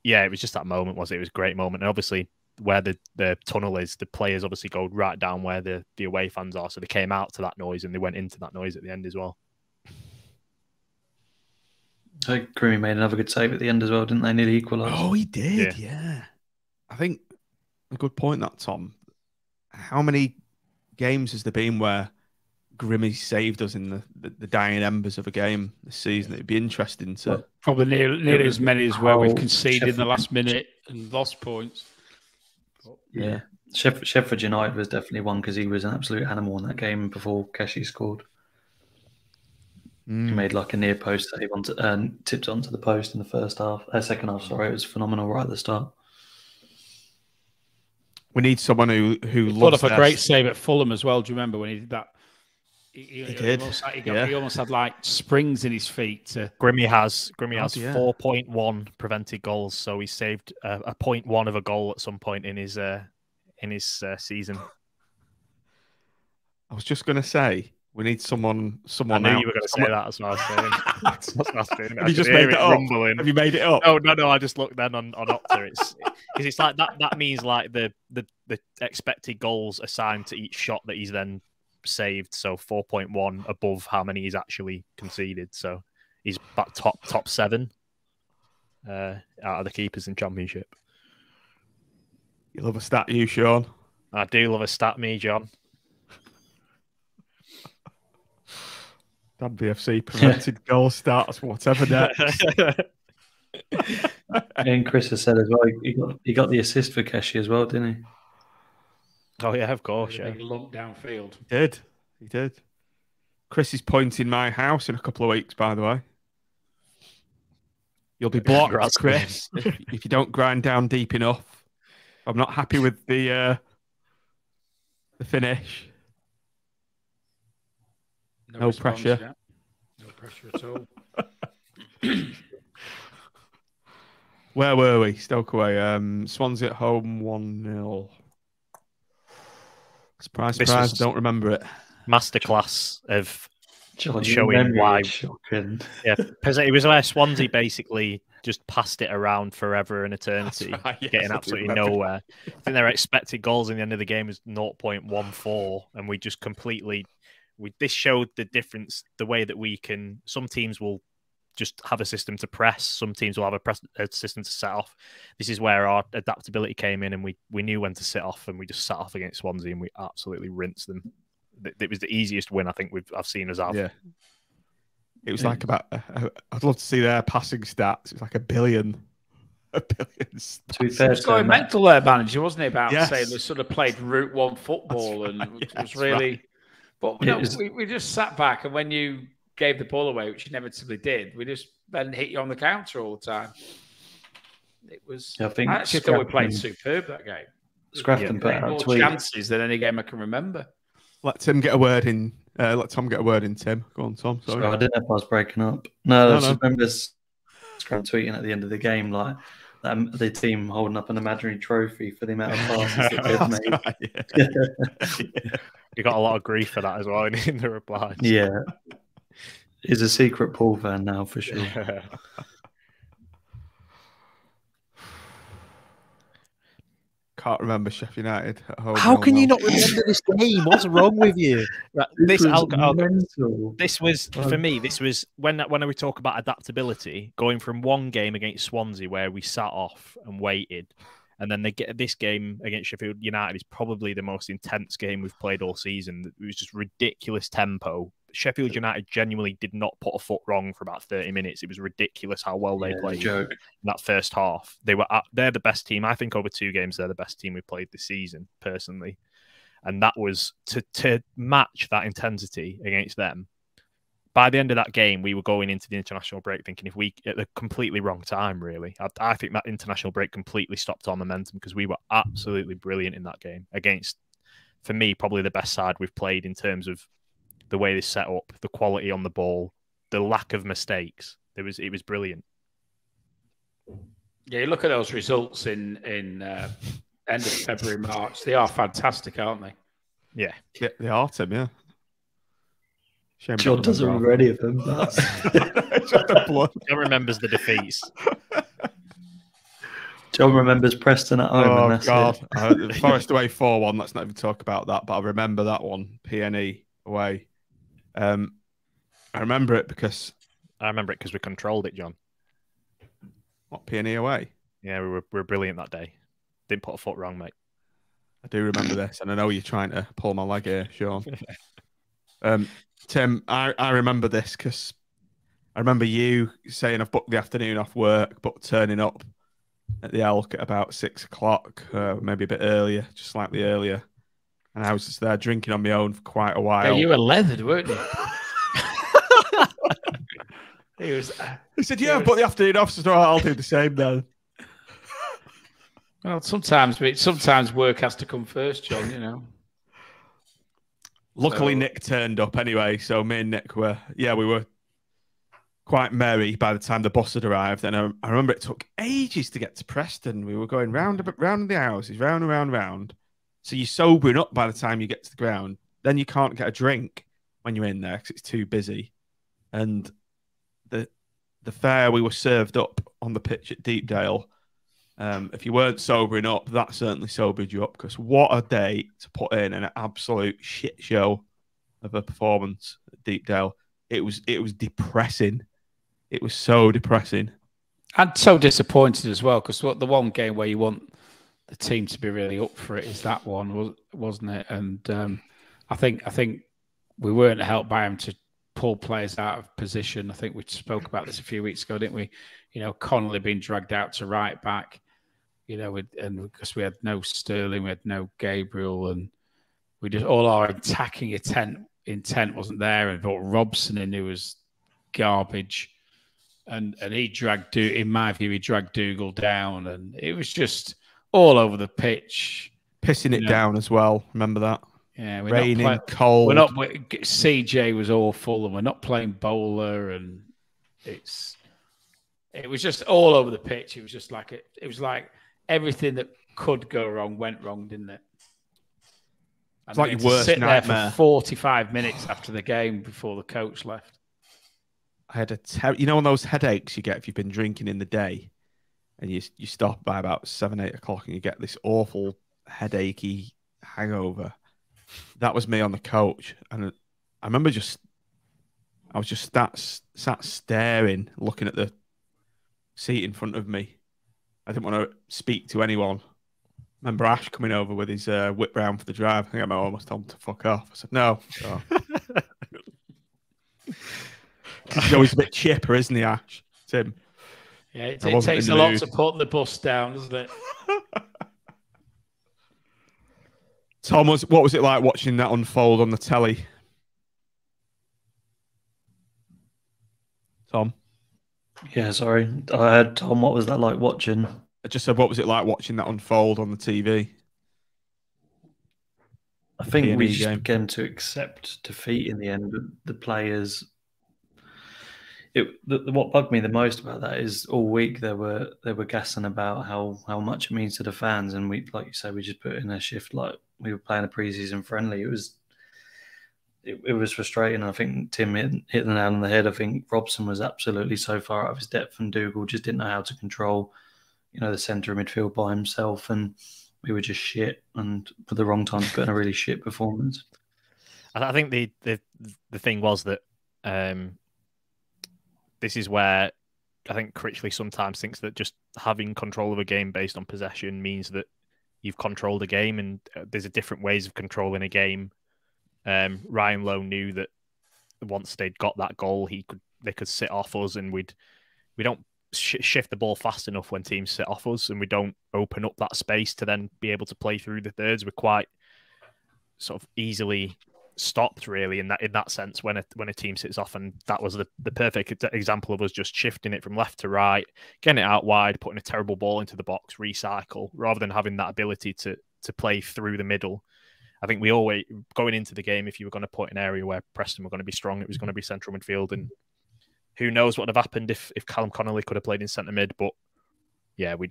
yeah, it was just that moment, was it? It was a great moment. And obviously, where the tunnel is, the players obviously go right down where the away fans are. So they came out to that noise and they went into that noise at the end as well. I think Grimmy made another good save at the end as well, didn't they? Nearly equalised. Oh, he did, yeah. I think a good point, that, Tom. How many games has there been where Grimmy saved us in the dying embers of a game this season? It'd be interesting to... Probably nearly as many as where we've conceded in the last minute and lost points. Yeah. Sheffield United was definitely one, because he was an absolute animal in that game before Keshi scored. He made like a near post save tipped onto the post in the second half. Sorry, it was phenomenal right at the start. We need someone who he loves a great save at Fulham as well. Do you remember when he did that? He did. He almost had like springs in his feet. Grimmy has 4.1 prevented goals, so he saved a 0.1 of a goal at some point in his season. I was just going to say, we need someone. I knew you were going to say that. That's what I was saying. Have you just made it up? Rumbling. Have you made it up? No. I just looked then on Opta. It's like that. That means like the expected goals assigned to each shot that he's then saved. So 4.1 above how many he's actually conceded. So he's back top 7 out of the keepers in Championship. You love a stat, you, Sean? I do love a stat, me, John. WFC prevented goal starts, whatever next. And Chris has said as well, he got the assist for Keshi as well, didn't he? Oh yeah, of course. Yeah. Big lump downfield. He did. Chris is pointing my house in a couple of weeks, by the way. You'll be blocked, Chris, if you don't grind down deep enough. I'm not happy with the finish. No pressure. No pressure at all. Where were we? Stoke away. Swansea at home, 1-0. Surprise, I don't remember it. Masterclass of John, showing why. Shocking. Yeah, because it was where Swansea basically just passed it around forever and eternity, right, yes, getting absolutely nowhere. I think their expected goals in the end of the game was 0.14, and we just completely... This showed the difference, the way that we can... Some teams will just have a system to press. Some teams will have a system to set off. This is where our adaptability came in, and we knew when to sit off, and we just sat off against Swansea, and we absolutely rinsed them. It was the easiest win I think I've seen us have. Yeah. It was like about... I'd love to see their passing stats. It was like a billion. To be fair, it's going mental there, manager, wasn't it? About saying they sort of played Route 1 football, and it was really... Right. But we just sat back, and when you gave the ball away, which you inevitably did, we just then hit you on the counter all the time. It was. I actually thought we played superb that game. Scrafton put out more chances than any game I can remember. Let Tim get a word in. Let Tom get a word in. Tim, go on, Tom. Sorry, I didn't know if I was breaking up. No. I remember Scram tweeting at the end of the game like the team holding up an imaginary trophy for the amount of passes that they've made. You got a lot of grief for that as well in the replies. Yeah. He's a secret Paul fan now for sure. Can't remember Sheffield United at home. How can you not remember this game? What's wrong with you? Right, This was mental. This was for me. This was when we talk about adaptability, going from one game against Swansea where we sat off and waited, and then they get this game against Sheffield United is probably the most intense game we've played all season. It was just ridiculous tempo. Sheffield United genuinely did not put a foot wrong for about 30 minutes. It was ridiculous how well they played in that first half. They're the best team. I think over 2 games, they're the best team we've played this season, personally. And that was to match that intensity against them. By the end of that game, we were going into the international break thinking if we at the completely wrong time, really. I think that international break completely stopped our momentum because we were absolutely brilliant in that game against, for me, probably the best side we've played in terms of the way they set up, the quality on the ball, the lack of mistakes. It was brilliant. Yeah, you look at those results in end of February, March. They are fantastic, aren't they? Yeah, they are, Tim. Yeah. Shame John doesn't remember any of them. John remembers the defeats. John remembers Preston at home. Oh, and that's God. Forest away 4-1. Let's not even talk about that. But I remember that one. PNE away. I remember it because we controlled it, John. What, PNE away? Yeah, we were brilliant that day. Didn't put a foot wrong, mate. I do remember this, and I know you're trying to pull my leg here, Sean. Tim, I remember this because I remember you saying I've booked the afternoon off work, but turning up at the Elk at about 6 o'clock, maybe a bit earlier, just slightly earlier. And I was just there drinking on my own for quite a while. Yeah, you were leathered, weren't you? He said, yeah, but the afternoon off, so I'll do the same then. Well, sometimes work has to come first, John, you know. Luckily, Nick turned up anyway, so me and Nick we were quite merry by the time the bus had arrived. And I remember it took ages to get to Preston. We were going round the houses, round and round and round. So you're sobering up by the time you get to the ground. Then you can't get a drink when you're in there because it's too busy. And the fare we were served up on the pitch at Deepdale, if you weren't sobering up, that certainly sobered you up because what a day to put in an absolute shit show of a performance at Deepdale. It was depressing. It was so depressing. And so disappointed as well because the one game where you want the team to be really up for it is that one, wasn't it? And I think we weren't helped by him to pull players out of position. I think we spoke about this a few weeks ago, didn't we? You know, Connolly being dragged out to right back, you know, and because we had no Sterling, we had no Gabriel, and we just all our attacking intent wasn't there, and brought Robson in, who was garbage, and he dragged, in my view, he dragged Dougal down, and it was just all over the pitch, pissing it down as well. Remember that? Yeah, raining, cold. CJ was awful, and we're not playing bowler, and it was just all over the pitch. It was just like it was like everything that could go wrong went wrong, didn't it? It's like your worst nightmare. There for 45 minutes after the game before the coach left. I had you know, on those headaches you get if you've been drinking in the day, and you stop by about 7-8 o'clock, and you get this awful headachy hangover. That was me on the coach, and I remember I was just sat staring, looking at the seat in front of me. I didn't want to speak to anyone. I remember Ash coming over with his whip round for the drive. I think I almost told him to fuck off. I said no. So. He's always a bit chipper, isn't he, Ash? Tim. Yeah, it takes a lot to put the bus down, doesn't it? Tom, what was it like watching that unfold on the telly? Tom? Yeah, sorry. I heard Tom, what was that like watching? I just said, what was it like watching that unfold on the TV? I think we just began to accept defeat in the end. The players... What bugged me the most about that is all week they were gassing about how much it means to the fans, and we, like you say, we just put in a shift like we were playing a pre-season friendly. It was frustrating. I think Tim hit the nail on the head. I think Robson was absolutely so far out of his depth, and Dougal just didn't know how to control, you know, the centre of midfield by himself. And we were just shit and for the wrong time to put in a really shit performance. I think the thing was that this is where I think Critchley sometimes thinks that just having control of a game based on possession means that you've controlled a game, and there's a different ways of controlling a game. Ryan Lowe knew that once they'd got that goal, they could sit off us, and we don't shift the ball fast enough when teams sit off us, and we don't open up that space to then be able to play through the thirds. We're quite sort of easily stopped, really, in that sense when a team sits off, and that was the perfect example of us just shifting it from left to right, getting it out wide, putting a terrible ball into the box, recycle, rather than having that ability to play through the middle. I think we always, going into the game, if you were going to put an area where Preston were going to be strong, it was going to be central midfield, and who knows what would have happened if Callum Connolly could have played in centre mid. But yeah, we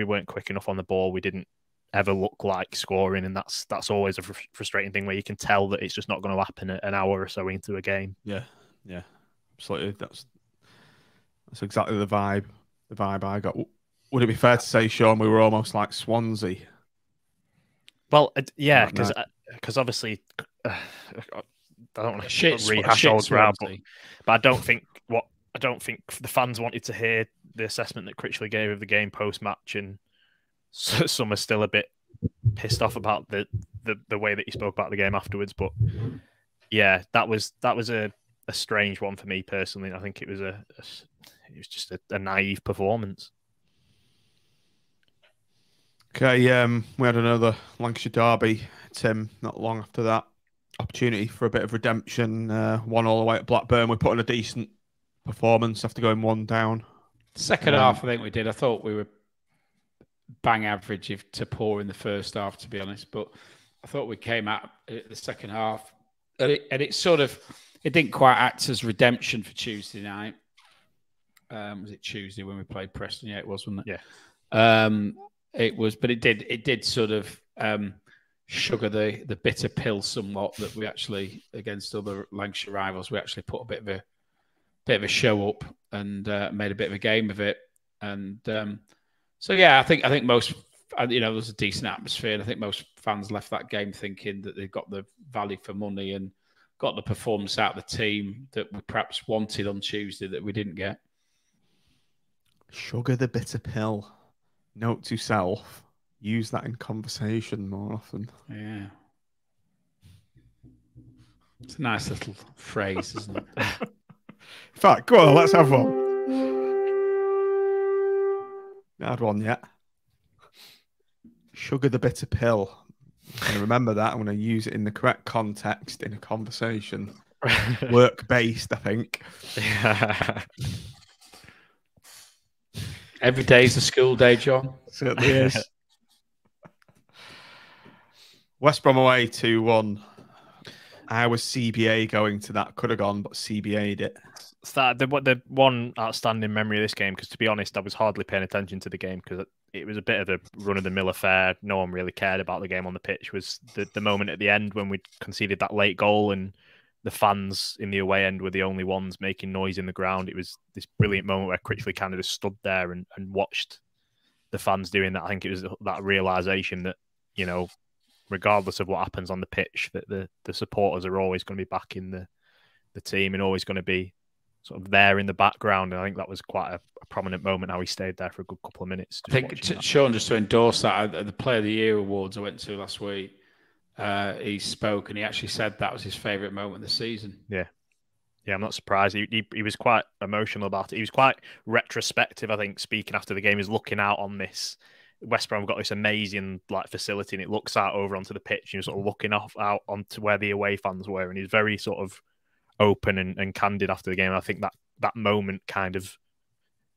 weren't quick enough on the ball. We didn't ever look like scoring, and that's always a frustrating thing where you can tell that it's just not going to happen an hour or so into a game. Yeah, absolutely. That's exactly the vibe I got. Would it be fair to say, Sean, we were almost like Swansea? Well, yeah, because obviously I don't want to rehash old ground, but I don't think the fans wanted to hear the assessment that Critchley gave of the game post match, and some are still a bit pissed off about the way that he spoke about the game afterwards. But yeah, that was a strange one for me personally. I think it was just a naive performance. Okay, we had another Lancashire derby, Tim, not long after that. Opportunity for a bit of redemption. 1-1 away at Blackburn. We put in a decent performance after going 1 down. Second half, I think we did. I thought we were bang average to poor in the first half, to be honest. But I thought we came out the second half, and it didn't quite act as redemption for Tuesday night. Was it Tuesday when we played Preston? Yeah, it was, wasn't it? Yeah. It was, but it did sort of sugar the bitter pill somewhat that we actually, against other Lancashire rivals, we actually put a bit of a show up and made a bit of a game of it. And so yeah, I think most, there was a decent atmosphere, and I think most fans left that game thinking that they got the value for money and got the performance out of the team that we perhaps wanted on Tuesday that we didn't get. Sugar the bitter pill. Note to self: use that in conversation more often. Yeah, it's a nice little phrase, isn't it? In fact, go on, let's have one. I had one yet. Sugar the bitter pill. I'm going to remember that. I'm going to use it in the correct context in a conversation. Work-based, I think. Yeah. Every day's a school day, John. Certainly is. West Brom away 2-1. I was CBA going to that. Could have gone, but CBA'd it. The one outstanding memory of this game, because to be honest, I was hardly paying attention to the game because it was a bit of a run-of-the-mill affair. No one really cared about the game on the pitch. Was the moment at the end when we conceded that late goal and the fans in the away end were the only ones making noise in the ground. It was this brilliant moment where Critchley kind of just stood there and watched the fans doing that. I think it was that realisation that, regardless of what happens on the pitch, that the supporters are always going to be backing the team and always going to be sort of there in the background. And I think that was quite a prominent moment, how he stayed there for a good couple of minutes. I think, Sean, just to endorse that, at the Player of the Year awards I went to last week, he spoke and he actually said that was his favourite moment of the season. Yeah, I'm not surprised. He was quite emotional about it. He was quite retrospective, I think, speaking after the game. He's looking out on this. West Brom got this amazing facility, and it looks out over onto the pitch, and you're sort of looking out onto where the away fans were, and he's very sort of open and candid after the game. And I think that moment kind of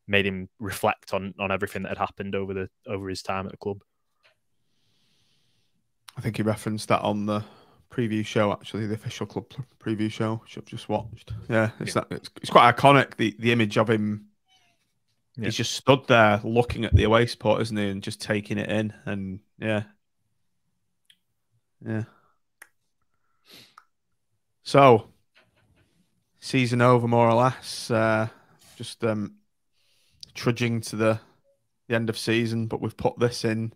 made him reflect on everything that had happened over his time at the club. I think he referenced that on the preview show, actually, the official club preview show, which I've just watched. Yeah, it's quite iconic, the image of him. Yeah. He's just stood there looking at the away support, isn't he, and just taking it in. And yeah. So, season over, more or less. Just trudging to the end of season, but we've put this in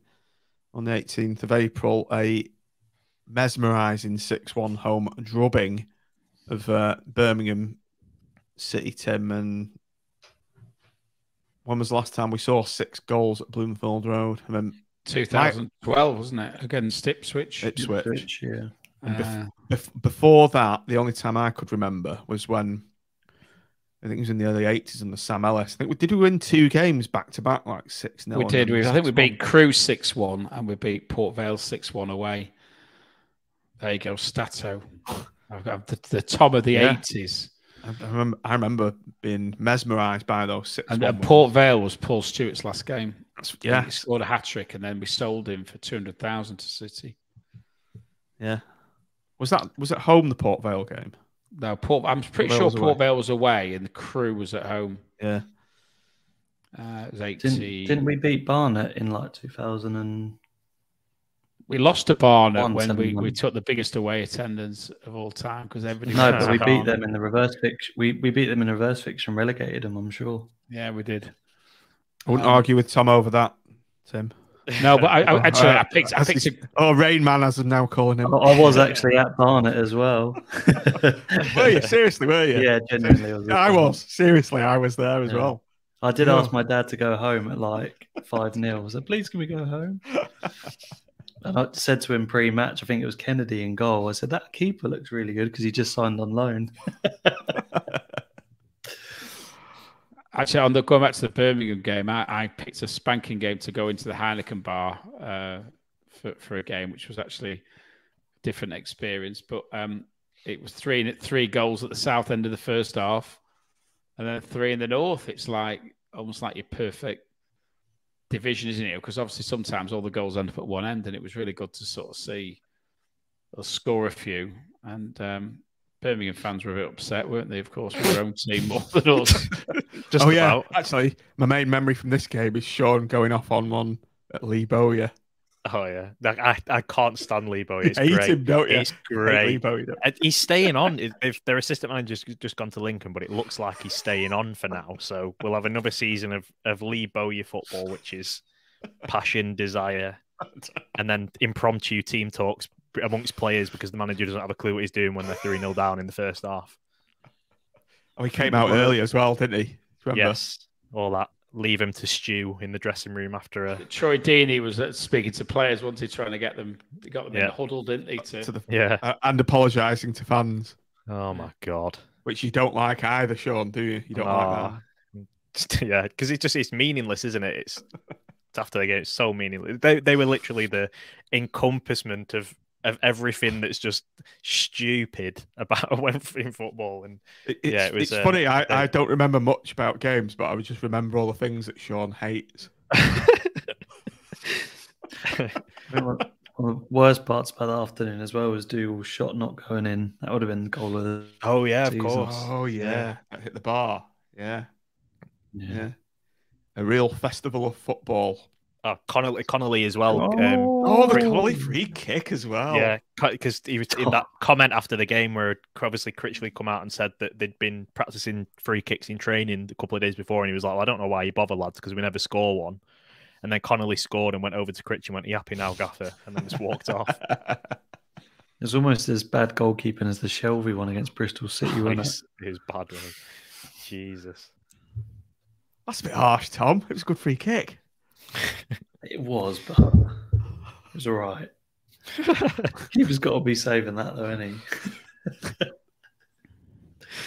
on the 18th of April, a mesmerising 6-1 home drubbing of Birmingham City, Tim. And when was the last time we saw 6 goals at Bloomfield Road? I mean, 2012, wasn't it? Against Ipswich. Ipswich. Yeah. And before that, the only time I could remember was when I think it was in the early 80s under Sam Ellis. Did we win 2 games back to back, like 6-0? We did. I think we beat Crewe 6-1 and we beat Port Vale 6-1 away. There you go, Stato. I've got the Tom of the 80s. I remember being mesmerised by those 6-1. And Port Vale was Paul Stewart's last game. Yeah. He scored a hat-trick and then we sold him for 200,000 to City. Yeah. Was it home, the Port Vale game? No, I'm pretty sure Port Vale was away and the Crew was at home. Yeah. It was 80. Didn't we beat Barnet in like 2000 and... We lost to Barnet when we took the biggest away attendance of all time because everybody. No, but we beat them in the reverse fixture. We beat them in the reverse fixture and relegated them, I'm sure. Yeah, we did. I wouldn't argue with Tom over that, Tim. No, but I picked. Rain Man, as I'm now calling him. I was actually at Barnet as well. Were you? Seriously, were you? Yeah, genuinely. I was. Seriously, I was there as well. I did ask my dad to go home at like 5-0. I said, please, can we go home? And I said to him pre-match, I think it was Kennedy in goal. I said, that keeper looks really good because he just signed on loan. Actually, going back to the Birmingham game, I picked a spanking game to go into the Heineken bar for a game, which was actually a different experience. But it was three goals at the south end of the first half, and then 3 in the north. It's like almost like your perfect division, isn't it? Because obviously sometimes all the goals end up at one end, and it was really good to sort of see us score a few. And Birmingham fans were a bit upset, weren't they? Of course, with their own team more than us. Just about. Actually, my main memory from this game is Sean going off on one at Lee Bowyer. Oh yeah, I can't stand Lee Bowyer. It's hate great. him, don't you? It's great. Lee Bowyer. He's staying on. If their assistant manager's just gone to Lincoln, but it looks like he's staying on for now. So we'll have another season of Lee Bowyer football, which is passion, desire, and then impromptu team talks amongst players because the manager doesn't have a clue what he's doing when they're 3-0 down in the first half. Oh, he came out early as well, didn't he? Remember? Yes, all that. Leave him to stew in the dressing room after a... Troy Deeney was speaking to players, wasn't he, trying to get them... He got them in the huddle, didn't he? And apologising to fans. Oh, my God. Which you don't like either, Sean, do you? You don't like that? Yeah, because it's meaningless, isn't it? It's after the game, it's so meaningless. They were literally the encompassment of everything that's just stupid about in football. And it's funny. I don't remember much about games, but I would just remember all the things that Sean hates. One of the worst parts about the afternoon as well was Dougal's shot not going in. That would have been the goal of the season. Of course. Oh yeah, that hit the bar. Yeah. A real festival of football. Oh, Connolly as well. The Connolly free kick as well. Yeah, because he was in that comment after the game where obviously Critchley come out and said that they'd been practicing free kicks in training a couple of days before, and he was like, well, I don't know why you bother, lads, because we never score one. And then Connolly scored and went over to Critchley and went, "You happy now, Gaffer?" And then just walked off. It's almost as bad goalkeeping as the Shelby one against Bristol City, wasn't it? It was bad, wasn't it? Jesus. That's a bit harsh, Tom. It was a good free kick. It was, but it was all right. Keeper's got to be saving that, though, hasn't he?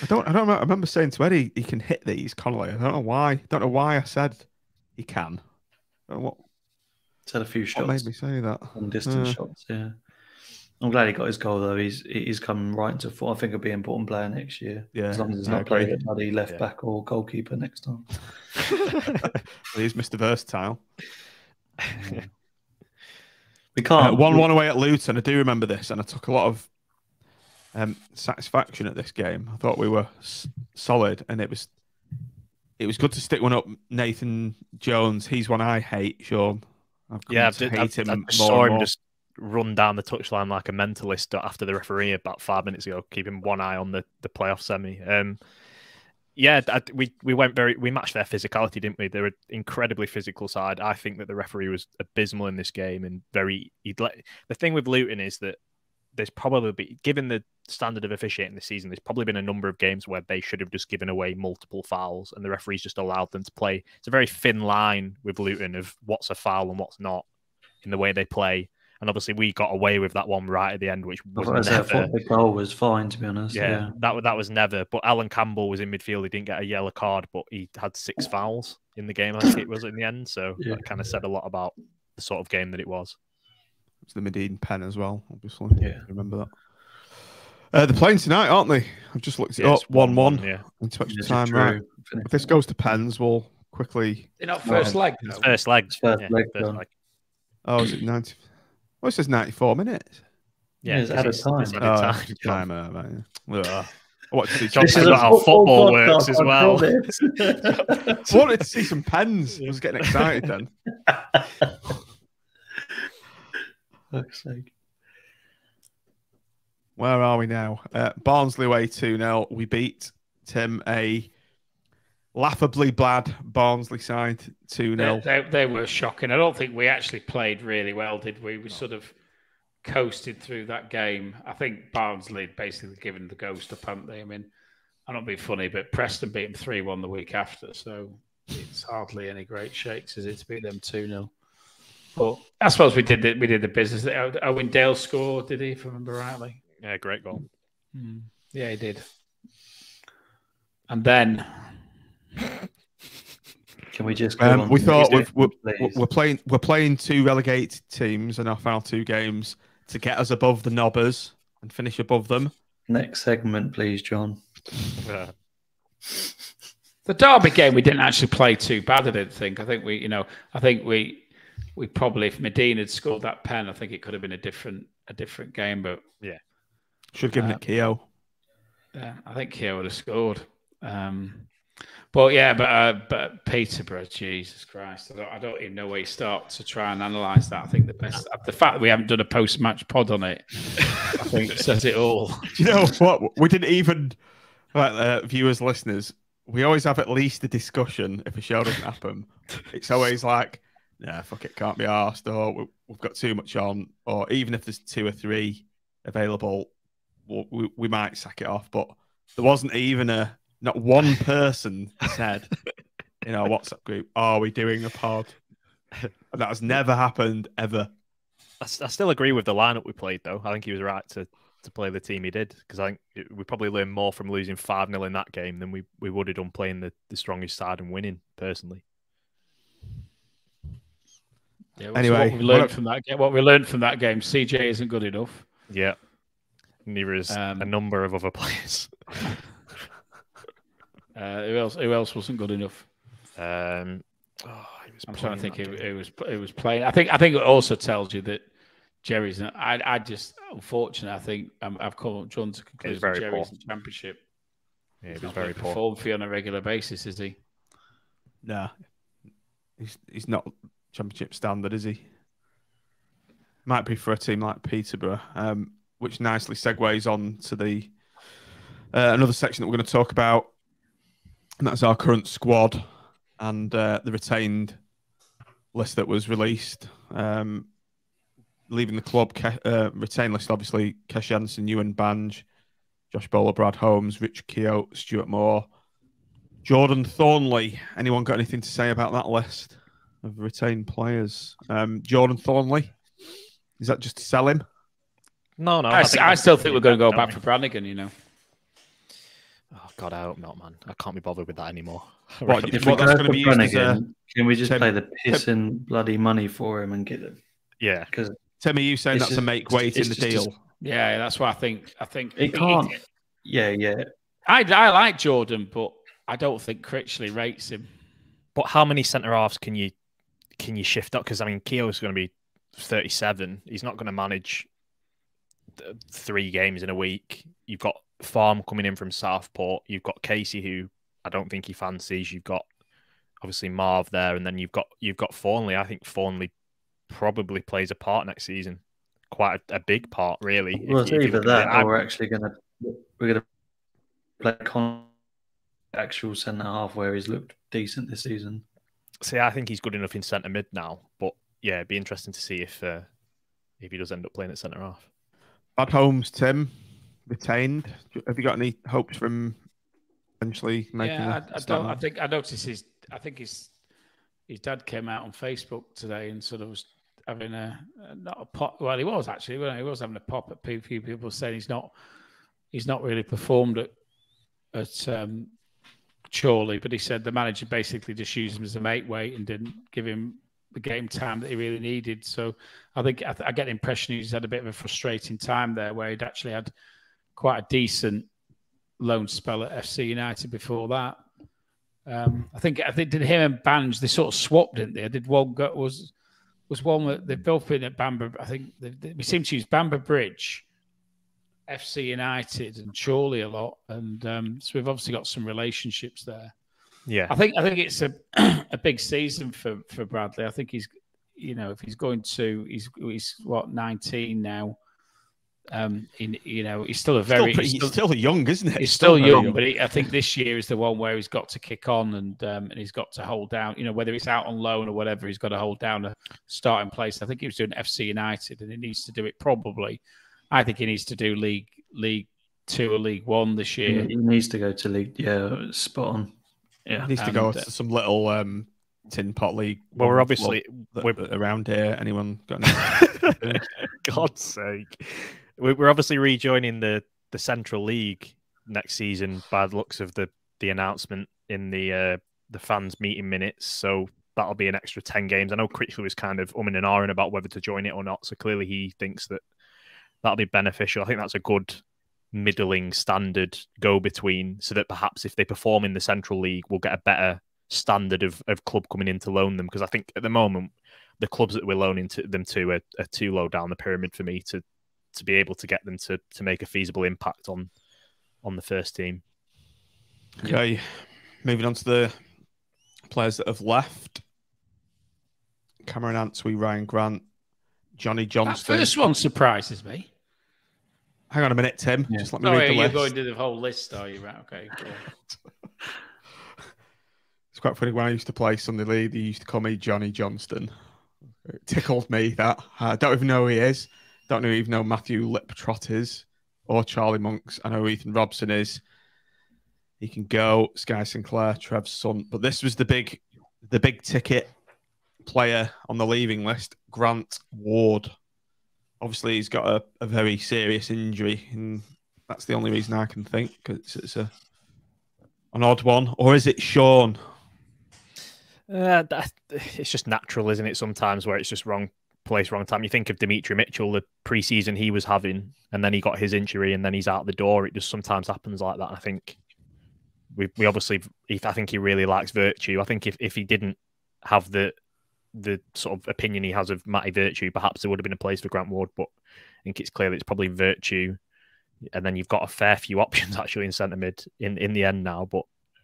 I don't know. I remember saying to Eddie, he can hit these, Connolly. I don't know why. I said he can. I don't know what. He's had a few shots. What made me say that? Long distance shots, yeah. I'm glad he got his goal, though. He's come right into foot. I think he'll be an important player next year. Yeah, as long as he's not playing at bloody left back or goalkeeper next time. Well, he's Mr. Versatile. We can't. 1-1 away at Luton. I do remember this, and I took a lot of satisfaction at this game. I thought we were solid, and it was good to stick one up. Nathan Jones, he's one I hate, Sean. I saw him just run down the touchline like a mentalist after the referee about 5 minutes ago, keeping one eye on the playoff semi. Yeah, we matched their physicality, didn't we? They're an incredibly physical side. I think that the referee was abysmal in this game and the thing with Luton is that there's probably given the standard of officiating this season, there's probably been a number of games where they should have just given away multiple fouls and the referees just allowed them to play. It's a very thin line with Luton of what's a foul and what's not in the way they play. And obviously we got away with that one right at the end, which was never. I thought the goal was fine, to be honest. Yeah, that was never. But Alan Campbell was in midfield. He didn't get a yellow card, but he had 6 fouls in the game, I think it was in the end. So that kind of said a lot about the sort of game that it was. It's the Medine pen as well, obviously. Yeah. Remember that. They're playing tonight, aren't they? I've just looked it up. 1-1 into extra time, right? If this goes to pens, we'll quickly... They're not first leg, though. It's first leg. First leg. Oh, is it 90? Oh, it says 94 minutes. Yeah, it's out of time. It's out of time. Right. What to see? This is how football works as well. I wanted to see some pens. I was getting excited then. Fuck's sake. Where are we now? Barnsley away 2-0. We beat Tim a laughably bad Barnsley side 2-0. They were shocking. I don't think we actually played really well, did we? We sort of coasted through that game. I think Barnsley had basically given the ghost up, haven't they? I mean, I'm not being funny, but Preston beat them 3-1 the week after, so it's hardly any great shakes, is it, to beat them 2-0? But I suppose we did the business. Owen Dale scored, did he, if I remember rightly? Yeah, great goal. Yeah, he did. And then... Can we just go on? We thought we're playing 2 relegated teams in our final 2 games to get us above the Nobbers and finish above them. Next segment, please, John. The Derby game we didn't actually play too bad, I didn't think. I think we probably, if Medine had scored that pen, I think it could have been a different game. But yeah, should have given it Keogh. Yeah, I think Keogh would have scored. But Peterborough, Jesus Christ, I don't even know where you start to try and analyse that. I think the fact that we haven't done a post-match pod on it, I think says it all. Do you know what? We didn't even, viewers, listeners, we always have at least a discussion if a show doesn't happen. It's always like, nah, fuck it, can't be arsed, or we've got too much on, or even if there's 2 or 3 available, we might sack it off. But there wasn't even not one person said in our WhatsApp group, are we doing a pod? And that has never happened, ever. I still agree with the lineup we played, though. I think he was right to play the team he did, because I think we probably learned more from losing 5-0 in that game than we would have done playing the strongest side and winning, personally. Yeah, anyway, what we learned from that game, CJ isn't good enough. Yeah. Neither is a number of other players. Who else wasn't good enough? I'm trying to think. It was playing. I think it also tells you that Jerry's. I just, unfortunately, I think I've come drawn to conclusion that Jerry's in the Championship. Yeah, he was very poor. Performed for you on a regular basis, is he? Nah, he's not Championship standard, is he? Might be for a team like Peterborough, which nicely segues on to the another section that we're going to talk about, and that's our current squad and the retained list that was released. Leaving the club, retained list, obviously, Kesh Jansen, Ewan Bange, Josh Bowler, Brad Holmes, Rich Keogh, Stuart Moore, Jordan Thornley. Anyone got anything to say about that list of retained players? Jordan Thornley, is that just to sell him? No. I still think we're going to go back for Brannigan, you know. Oh, God, I hope not, man. I can't be bothered with that anymore. If we go for Brannigan, can we just pay the pissing bloody money for him and get him? Yeah. Because Tim, are you saying that's a make weight in the deal? Yeah, that's what I think. It can't. Yeah. I like Jordan, but I don't think Critchley rates him. But how many centre halves can you shift up? Because I mean, Keogh's going to be 37. He's not going to manage 3 games in a week. You've got Farm coming in from Southport. You've got Casey, who I don't think he fancies. You've got obviously Marv there, and then you've got Thornley. I think Thornley probably plays a part next season, quite a big part, really. Well, it's either that, or we're gonna play actual centre half where he's looked decent this season. See, I think he's good enough in centre mid now, but yeah, it'd be interesting to see if he does end up playing at centre half. Bad Holmes, Tim, retained. Have you got any hopes from eventually making? Yeah, I don't. I think I noticed I think his dad came out on Facebook today and sort of was having not a pop. Well, he was actually. He was having a pop at people saying he's not really performed at Chorley, but he said the manager basically just used him as a mate weight and didn't give him the game time that he really needed. So I think I get the impression he's had a bit of a frustrating time there, where he'd actually had quite a decent loan spell at FC United before that. I think did him and Banj, they sort of swapped, didn't they? Did one was one that they've both been at Bamber. I think we seem to use Bamber Bridge, FC United and Chorley a lot, and so we've obviously got some relationships there. Yeah, I think it's a big season for Bradley. I think he's, if he's going to, he's what, 19 now. He's still he's still young, isn't it? He's still young, but I think this year is the one where he's got to kick on and he's got to hold down. Whether it's out on loan or whatever, he's got to hold down a starting place. I think he was doing FC United, and he needs to do it probably. I think he needs to do League 2 or League 1 this year. He needs to go to League. Yeah, spot on. Yeah, he needs to go to some little tin pot league. Well, we're obviously around here. Anyone got any? God's sake. We're obviously rejoining the Central League next season by the looks of the announcement in the fans meeting minutes. So that'll be an extra 10 games. I know Critchley was kind of umming and ahhing about whether to join it or not. So clearly he thinks that that'll be beneficial. I think that's a good middling standard go-between, so that perhaps if they perform in the Central League, we'll get a better standard of club coming in to loan them. Because I think at the moment, the clubs that we're loaning them to are too low down the pyramid for me to be able to get them to make a feasible impact on the first team. Okay, moving on to the players that have left. Cameron Antwi, Ryan Grant, Johnny Johnston. That first one surprises me. Hang on a minute, Tim. Yeah. Just let me read the list. You're going to the whole list, are you? Right, okay. Cool. It's quite funny. When I used to play Sunday League, they used to call me Johnny Johnston. It tickled me that. I don't even know who he is. Don't even know Matthew Liptrot is or Charlie Monks. I know who Ethan Robson is. He can go. Sky Sinclair, Trev's son. But this was the big ticket player on the leaving list, Grant Ward. Obviously, he's got a very serious injury, and that's the only reason I can think. It's an odd one. Or is it Sean? It's just natural, isn't it? Sometimes where it's just wrong place, wrong time. You think of Dimitri Mitchell, the pre-season he was having, and then he got his injury, and then he's out the door. It just sometimes happens like that. I think we obviously, I think he really likes Virtue. I think if he didn't have the sort of opinion he has of Matty Virtue, perhaps there would have been a place for Grant Ward, but I think it's clear that it's probably Virtue, and then you've got a fair few options actually in centre mid in the end now,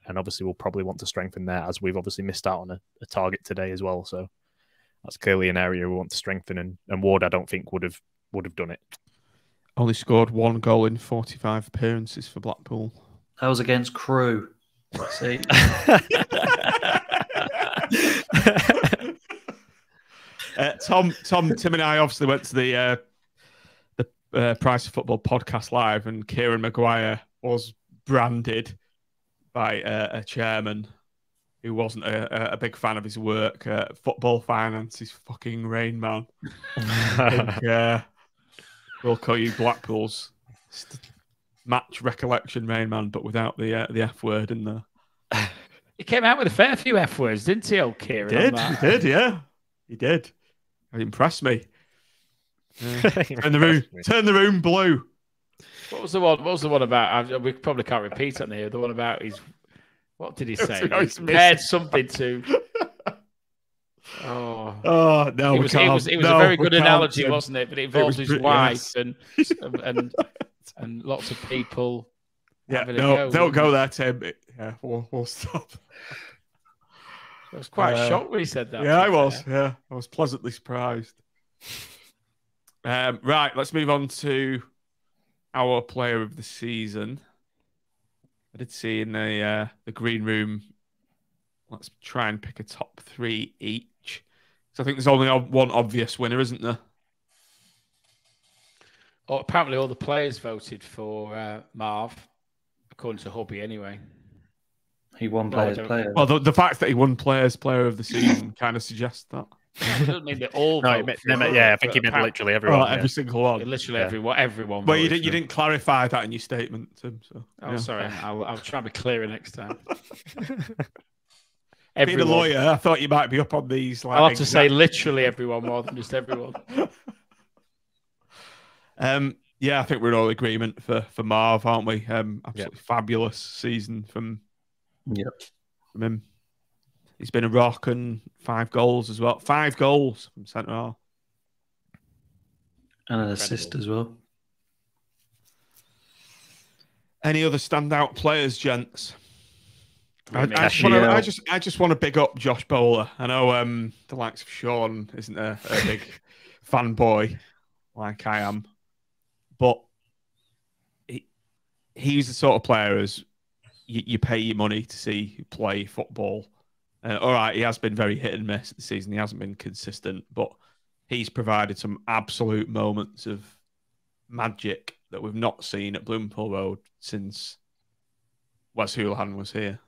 and obviously we'll probably want to strengthen there, as we've obviously missed out on a target today as well, so that's clearly an area we want to strengthen, and Ward I don't think would have done it. Only scored 1 goal in 45 appearances for Blackpool. That was against Crewe. See? Tim and I obviously went to the Price of Football podcast live, and Kieran Maguire was branded by a chairman who wasn't a big fan of his work. Football finance is fucking Rain Man. We'll call you Blackpool's match recollection Rain Man, but without the F word in there. He came out with a fair few F words, didn't he, old Kieran? He did, yeah. He did. It impressed me. Turn the room blue. What was the one about? We probably can't repeat it here. The one about his. What did he say? He compared something to. Oh no! It was a very good analogy, wasn't it? But it involves his wife and lots of people. Yeah, don't go there, Tim. Yeah, we'll stop. I was quite shocked when he said that. Yeah, I was. Yeah, I was pleasantly surprised. Right, let's move on to our player of the season. I did see in the green room. Let's try and pick a top 3 each. So I think there's only one obvious winner, isn't there? Oh, apparently, all the players voted for Marv, according to Hubby, anyway. He won No, I Players don't- Player. Well, the fact that he won Players Player of the Season kind of suggests that. It doesn't mean they all No, vote for it, yeah, I think but he meant apparently- literally everyone. Every single one. Literally Yeah. everyone. But you voted for him. didn't clarify that in your statement, Tim. So, Oh, yeah. sorry. I'll try and be clearer next time. Being a lawyer, I thought you might be up on these. Like, I'll have to say literally everyone more than just everyone. Yeah, I think we're in all agreement for Marv, aren't we? Absolutely fabulous season from him. He's been a rock and 5 goals as well. 5 goals from centre half. And an assist as well. Any other standout players, gents? I Cashier. just want to big up Josh Bowler. I know the likes of Sean isn't a big fanboy like I am, but he's the sort of player as you pay your money to see play football. All right, he has been very hit and miss this season. He hasn't been consistent, but he's provided some absolute moments of magic that we've not seen at Bloomfield Road since Wes Hoolahan was here.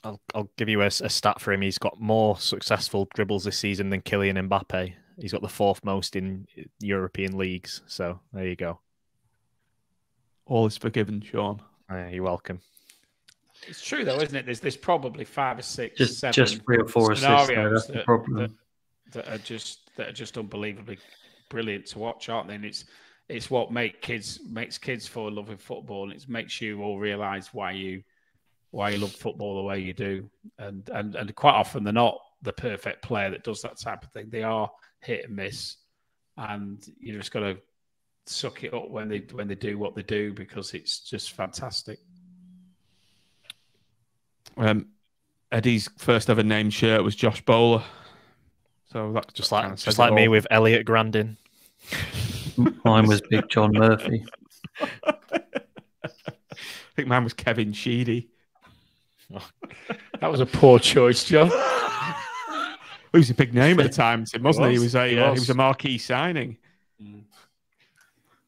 I'll give you a stat for him. He's got more successful dribbles this season than Kylian Mbappe. He's got the 4th most in European leagues. So there you go. All is forgiven, Sean. You're welcome. It's true though, isn't it? There's probably 5 or 6, Just 7 3 or 4 assists. Though, scenarios that's the problem. that are just unbelievably brilliant to watch, aren't they? And it's what makes kids fall in love with football, and it makes you all realise why you love football the way you do. And quite often they're not the perfect player that does that type of thing. They are hit and miss, and you just got to suck it up when they do what they do, because it's just fantastic. Eddie's first ever named shirt was Josh Bowler. So that Just like me with Elliot Grandin. Mine was Big John Murphy. I think mine was Kevin Sheedy. That was a poor choice, John. He was a big name at the time, Tim, wasn't he? He was a marquee signing.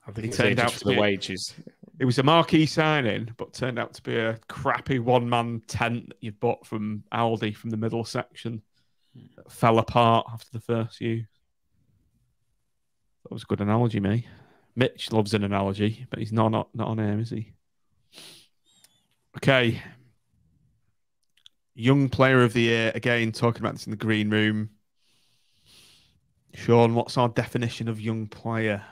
I think He turned out for to the be- wages. It was a marquee signing, but turned out to be a crappy one-man tent that you'd bought from Aldi from the middle section. That fell apart after the first use. That was a good analogy, mate. Mitch loves an analogy, but he's not on air, is he? Okay. Young Player of the Year, again, talking about this in the green room. Sean, what's our definition of young player?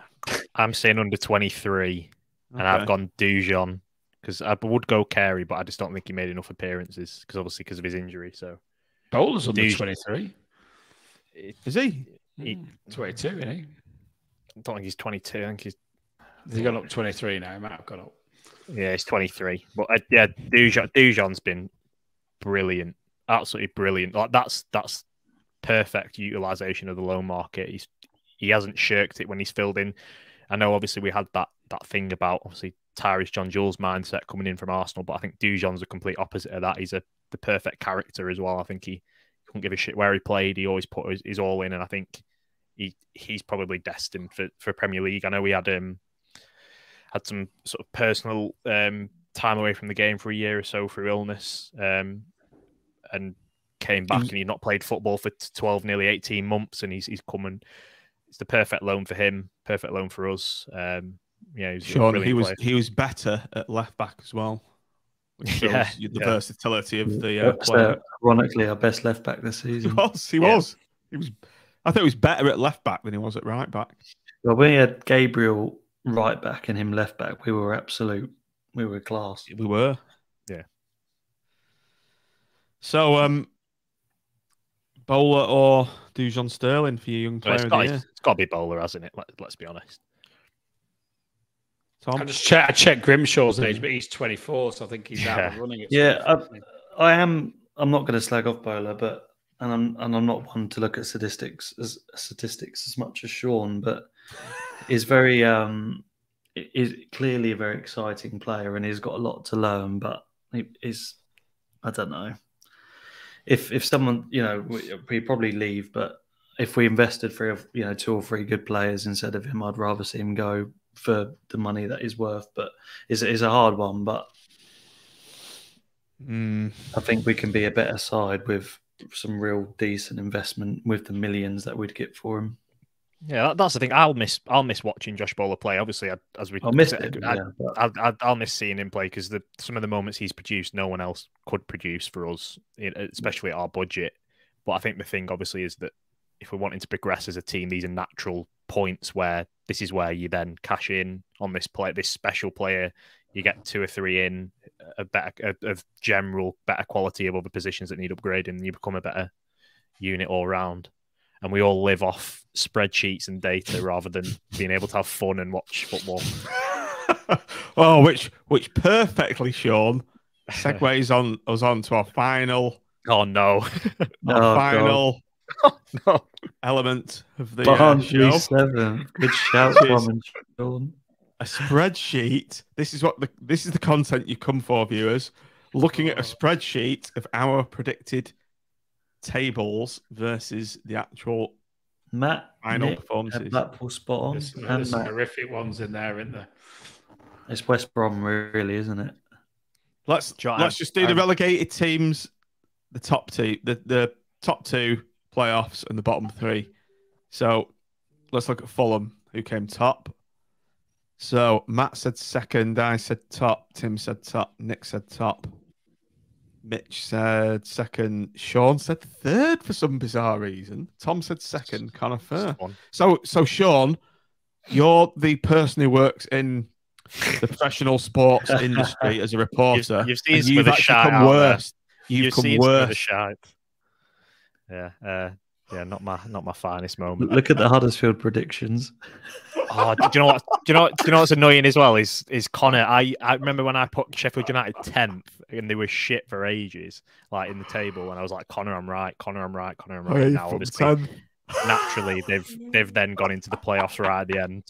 I'm saying under 23, and I've gone Dujon, because I would go Carey, but I just don't think he made enough appearances, because of his injury. So Bowler's under Dujon. 23. Is he? 22, isn't he? I don't think he's 22. I think he's Has he gone up 23 now? He might have gone up. Yeah, he's 23. But yeah, Dujon's been brilliant, absolutely brilliant. Like that's perfect utilization of the loan market. He hasn't shirked it when he's filled in. I know, obviously, we had that thing about obviously Tyrese John Jules' mindset coming in from Arsenal, but I think Dujon's the complete opposite of that. He's the perfect character as well. I think he couldn't give a shit where he played. He always put his all in, and I think he's probably destined for Premier League. I know he had some sort of personal time away from the game for a year or so through illness, and came back, and he'd not played football for 12, nearly 18 months, and he's come, and it's the perfect loan for him, perfect loan for us. He's Sean, he was better at left back as well. Which shows the versatility of the player. Ironically, our best left back this season. He was. I think he was better at left back than he was at right back. Well, we had Gabriel right back and him left back. We were class. We were. Yeah. So, Bowler or Dujon Sterling for your young player of the year? It's got to be Bowler, hasn't it? Let's be honest. Tom? I checked Grimshaw's age, but he's 24, so I think he's out of running. I am. I'm not going to slag off Bowler, but I'm not one to look at statistics as much as Sean, but is very is clearly a very exciting player, and he's got a lot to learn. But is, I don't know. If someone, we probably leave, but if we invested for 2 or 3 good players instead of him, I'd rather see him go for the money that he's worth. But it's a hard one. But I think we can be a better side with some real decent investment with the millions that we'd get for him. Yeah, that's the thing. I'll miss watching Josh Bowler play. Obviously, I'll miss seeing him play because some of the moments he's produced, no one else could produce for us, especially at our budget. But I think the thing, obviously, is that if we're wanting to progress as a team, these are natural points where this is where you then cash in on this special player. You get 2 or 3 in of general better quality of other positions that need upgrading, and you become a better unit all round. And we all live off spreadsheets and data rather than being able to have fun and watch football. Oh, which perfectly, Sean, segues us on to our final. Oh no! Final element of the show. 7. Good shout, Sean. A spreadsheet. This is the content you come for, viewers. Looking at a spreadsheet of our predicted tables versus the actual final performances. Blackpool spot on. There's some horrific ones in there, isn't there? It's West Brom, really, isn't it? Let's just do the relegated teams, the top two, the top 2 playoffs, and the bottom 3. So let's look at Fulham, who came top. So Matt said second, I said top, Tim said top, Nick said top. Mitch said second. Sean said third for some bizarre reason. Tom said second. Connor third. So Sean, you're the person who works in the professional sports industry as a reporter. You've seen some of the shite come worse. You've come seen worse. Some of the shite. Yeah, not my finest moment. Look at the Huddersfield predictions. Oh, do you know what? Do you know what's annoying as well is Connor. I remember when I put Sheffield United 10th and they were shit for ages, like in the table, and I was like, Connor, I'm right. Now, obviously, naturally, they've then gone into the playoffs right at the end.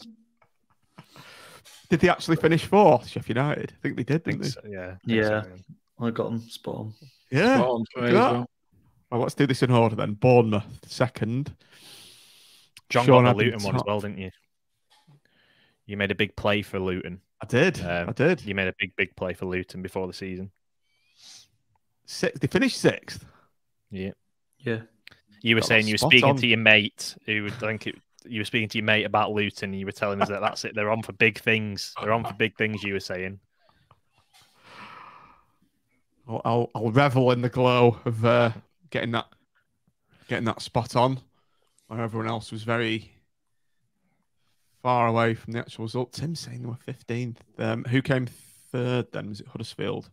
Did they actually finish 4th, Sheffield United? I think they did, didn't they? So, yeah. I got them spot on. Yeah. Spot on for me as well. Well, let's do this in order then. Bournemouth second. John got the Luton one as well, didn't you? You made a big play for Luton. I did. You made a big play for Luton before the season. They finished 6th. Yeah. That You were saying you were spot speaking on. to your mate who would think you were speaking to your mate about Luton. And you were telling us that that's it. They're on for big things. You were saying. I'll revel in the glow of getting that spot on, where everyone else was very far away from the actual result. Tim's saying they were 15th. Who came third then? Was it Huddersfield?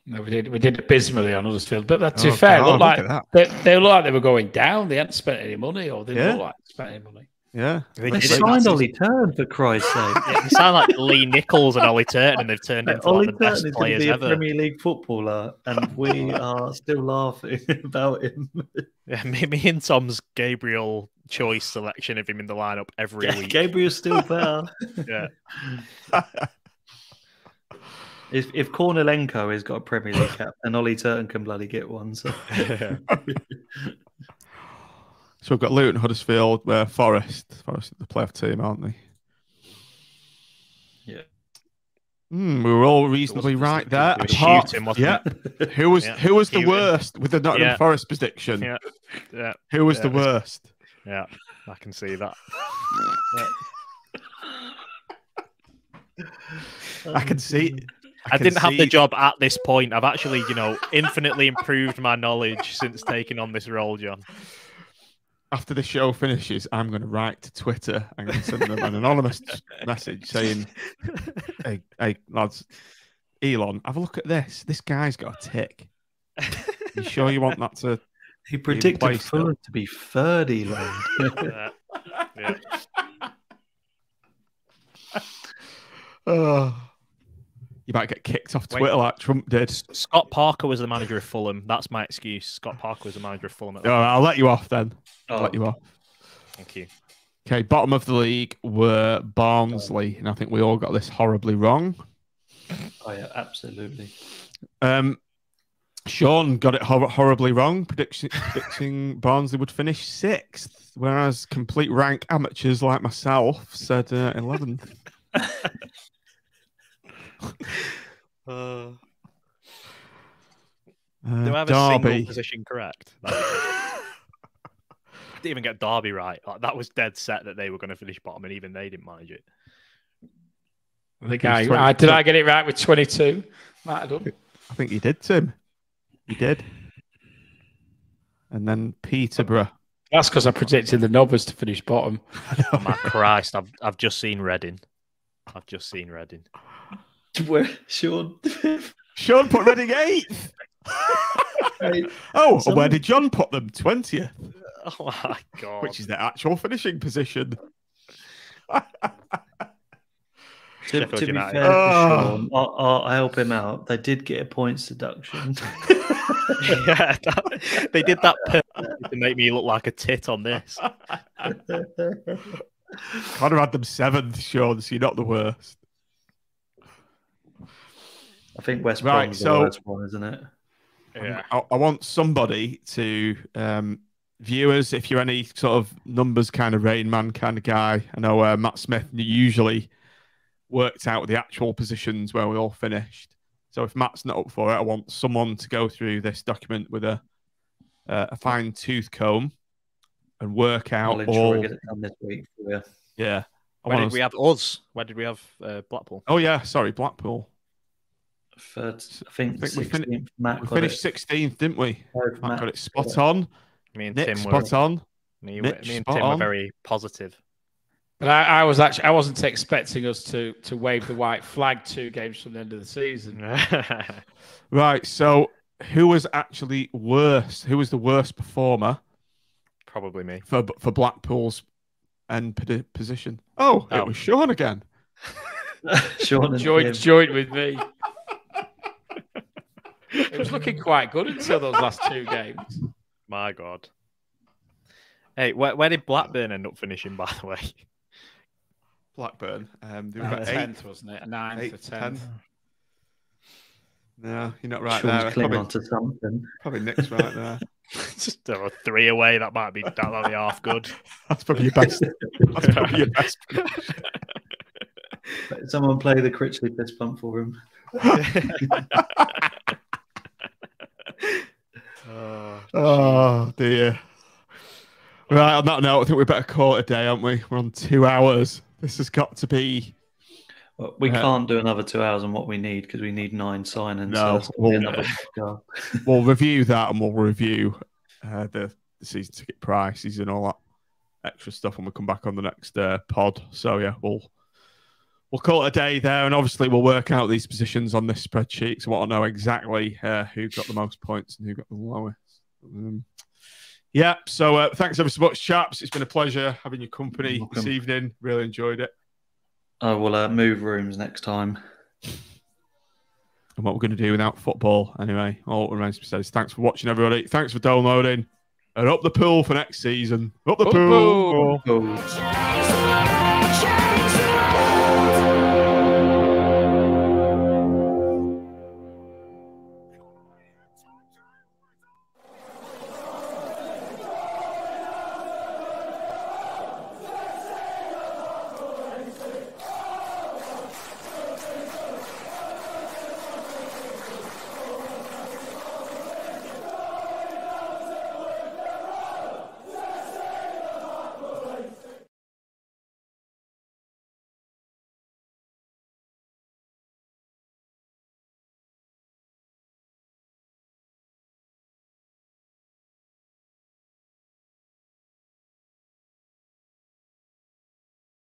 No, we did abysmally on Huddersfield, but to be fair, God, they looked like they were going down. They hadn't spent any money, or they didn't look like they spent any money. Yeah. They signed Ollie Turn, for Christ's sake. Yeah, they sound like Lee Nichols and Ollie Turton, and they've turned into Ollie the best Turton is going to players be a ever. Premier League footballer, and we are still laughing about him. Yeah, me and Tom's Gabriel choice selection of him in the lineup every week. Gabriel's still better. Yeah. If Kornilenko has got a Premier League cap, then Ollie Turton can bloody get one. So. So we've got Luton, Huddersfield, Forest. Forest are the playoff team, aren't they? Yeah. We were all reasonably right there. Who was the worst with the Nottingham Forest prediction? Yeah. Who was the worst? Yeah, I can see that. I can see. I didn't have the job at this point. I've actually, infinitely improved my knowledge since taking on this role, John. After the show finishes, I'm going to write to Twitter and send them an anonymous message saying, hey, lads, Elon, have a look at this. This guy's got a tick. You sure you want that to... He predicted Fulham to be third, Elon. Yeah. You might get kicked off Twitter like Trump did. Scott Parker was the manager of Fulham. That's my excuse. Scott Parker was the manager of Fulham. I'll let you off then. I'll let you off. Thank you. Okay, bottom of the league were Barnsley, and I think we all got this horribly wrong. Oh yeah, absolutely. Sean got it horribly wrong, predicting Barnsley would finish 6th, whereas complete rank amateurs like myself said 11th. Do I have a single position correct? Didn't even get Derby right. Like, that was dead set that they were going to finish bottom, and even they didn't manage it. I think did I get it right with 22? Might have done. I think you did, Tim. You did. And then Peterborough. That's because I predicted the Nobbers to finish bottom. Oh, my Christ, I've just seen Reading. Where Sean put Reading 8th. Oh, and where did John put them? 20th. Oh my God. Which is their actual finishing position. To be fair to Sean, I'll help him out. They did get a points deduction. Yeah, they did that to make me look like a tit on this. Kind of had them 7th, Sean, so you're not the worst. I think West Brom's the worst one, isn't it? Yeah. I want somebody to, viewers, if you're any sort of numbers kind of Rain Man kind of guy. I know Matt Smith usually worked out the actual positions where we all finished. So if Matt's not up for it, I want someone to go through this document with a fine tooth comb and work out all. We'll get it done this week. Yeah. Where did we have us? Where did we have Blackpool? Oh yeah, sorry, Blackpool. I think we finished 16th, didn't we? Matt got it spot on. Me and Nick Tim spot on. Me and Tim were very positive. But I wasn't expecting us to wave the white flag 2 games from the end of the season. Right. So who was actually worse? Who was the worst performer? Probably me. For Blackpool's end position. Oh, it was Sean again. Sean joined with me. It was looking quite good until those last 2 games. My God. Hey, where did Blackburn end up finishing, by the way? Blackburn. They were 10th, wasn't it? 9th or 10th. No, you're not right Sean's there. Clinging on to something. Probably Nick's right there. Just a 3 away. That might be half good. That's probably your best. That's probably your best. Someone play the Critchley fist bump for him. Oh dear. Right, on that note, I think we better call it a day, aren't we? We're on 2 hours. This has got to be. Well, we can't do another 2 hours on what we need because we need 9 signings. No, so we'll review that and we'll review the season ticket prices and all that extra stuff when we come back on the next pod. So yeah, we'll call it a day there, and obviously we'll work out these positions on this spreadsheet, so we'll know exactly who got the most points and who got the lowest. Yeah, so thanks ever so much, chaps. It's been a pleasure having your company this evening. Really enjoyed it. I will move rooms next time. And what we're going to do without football, anyway. All that remains to be said is thanks for watching, everybody. Thanks for downloading. And up the pool for next season. Up the pool. Pool.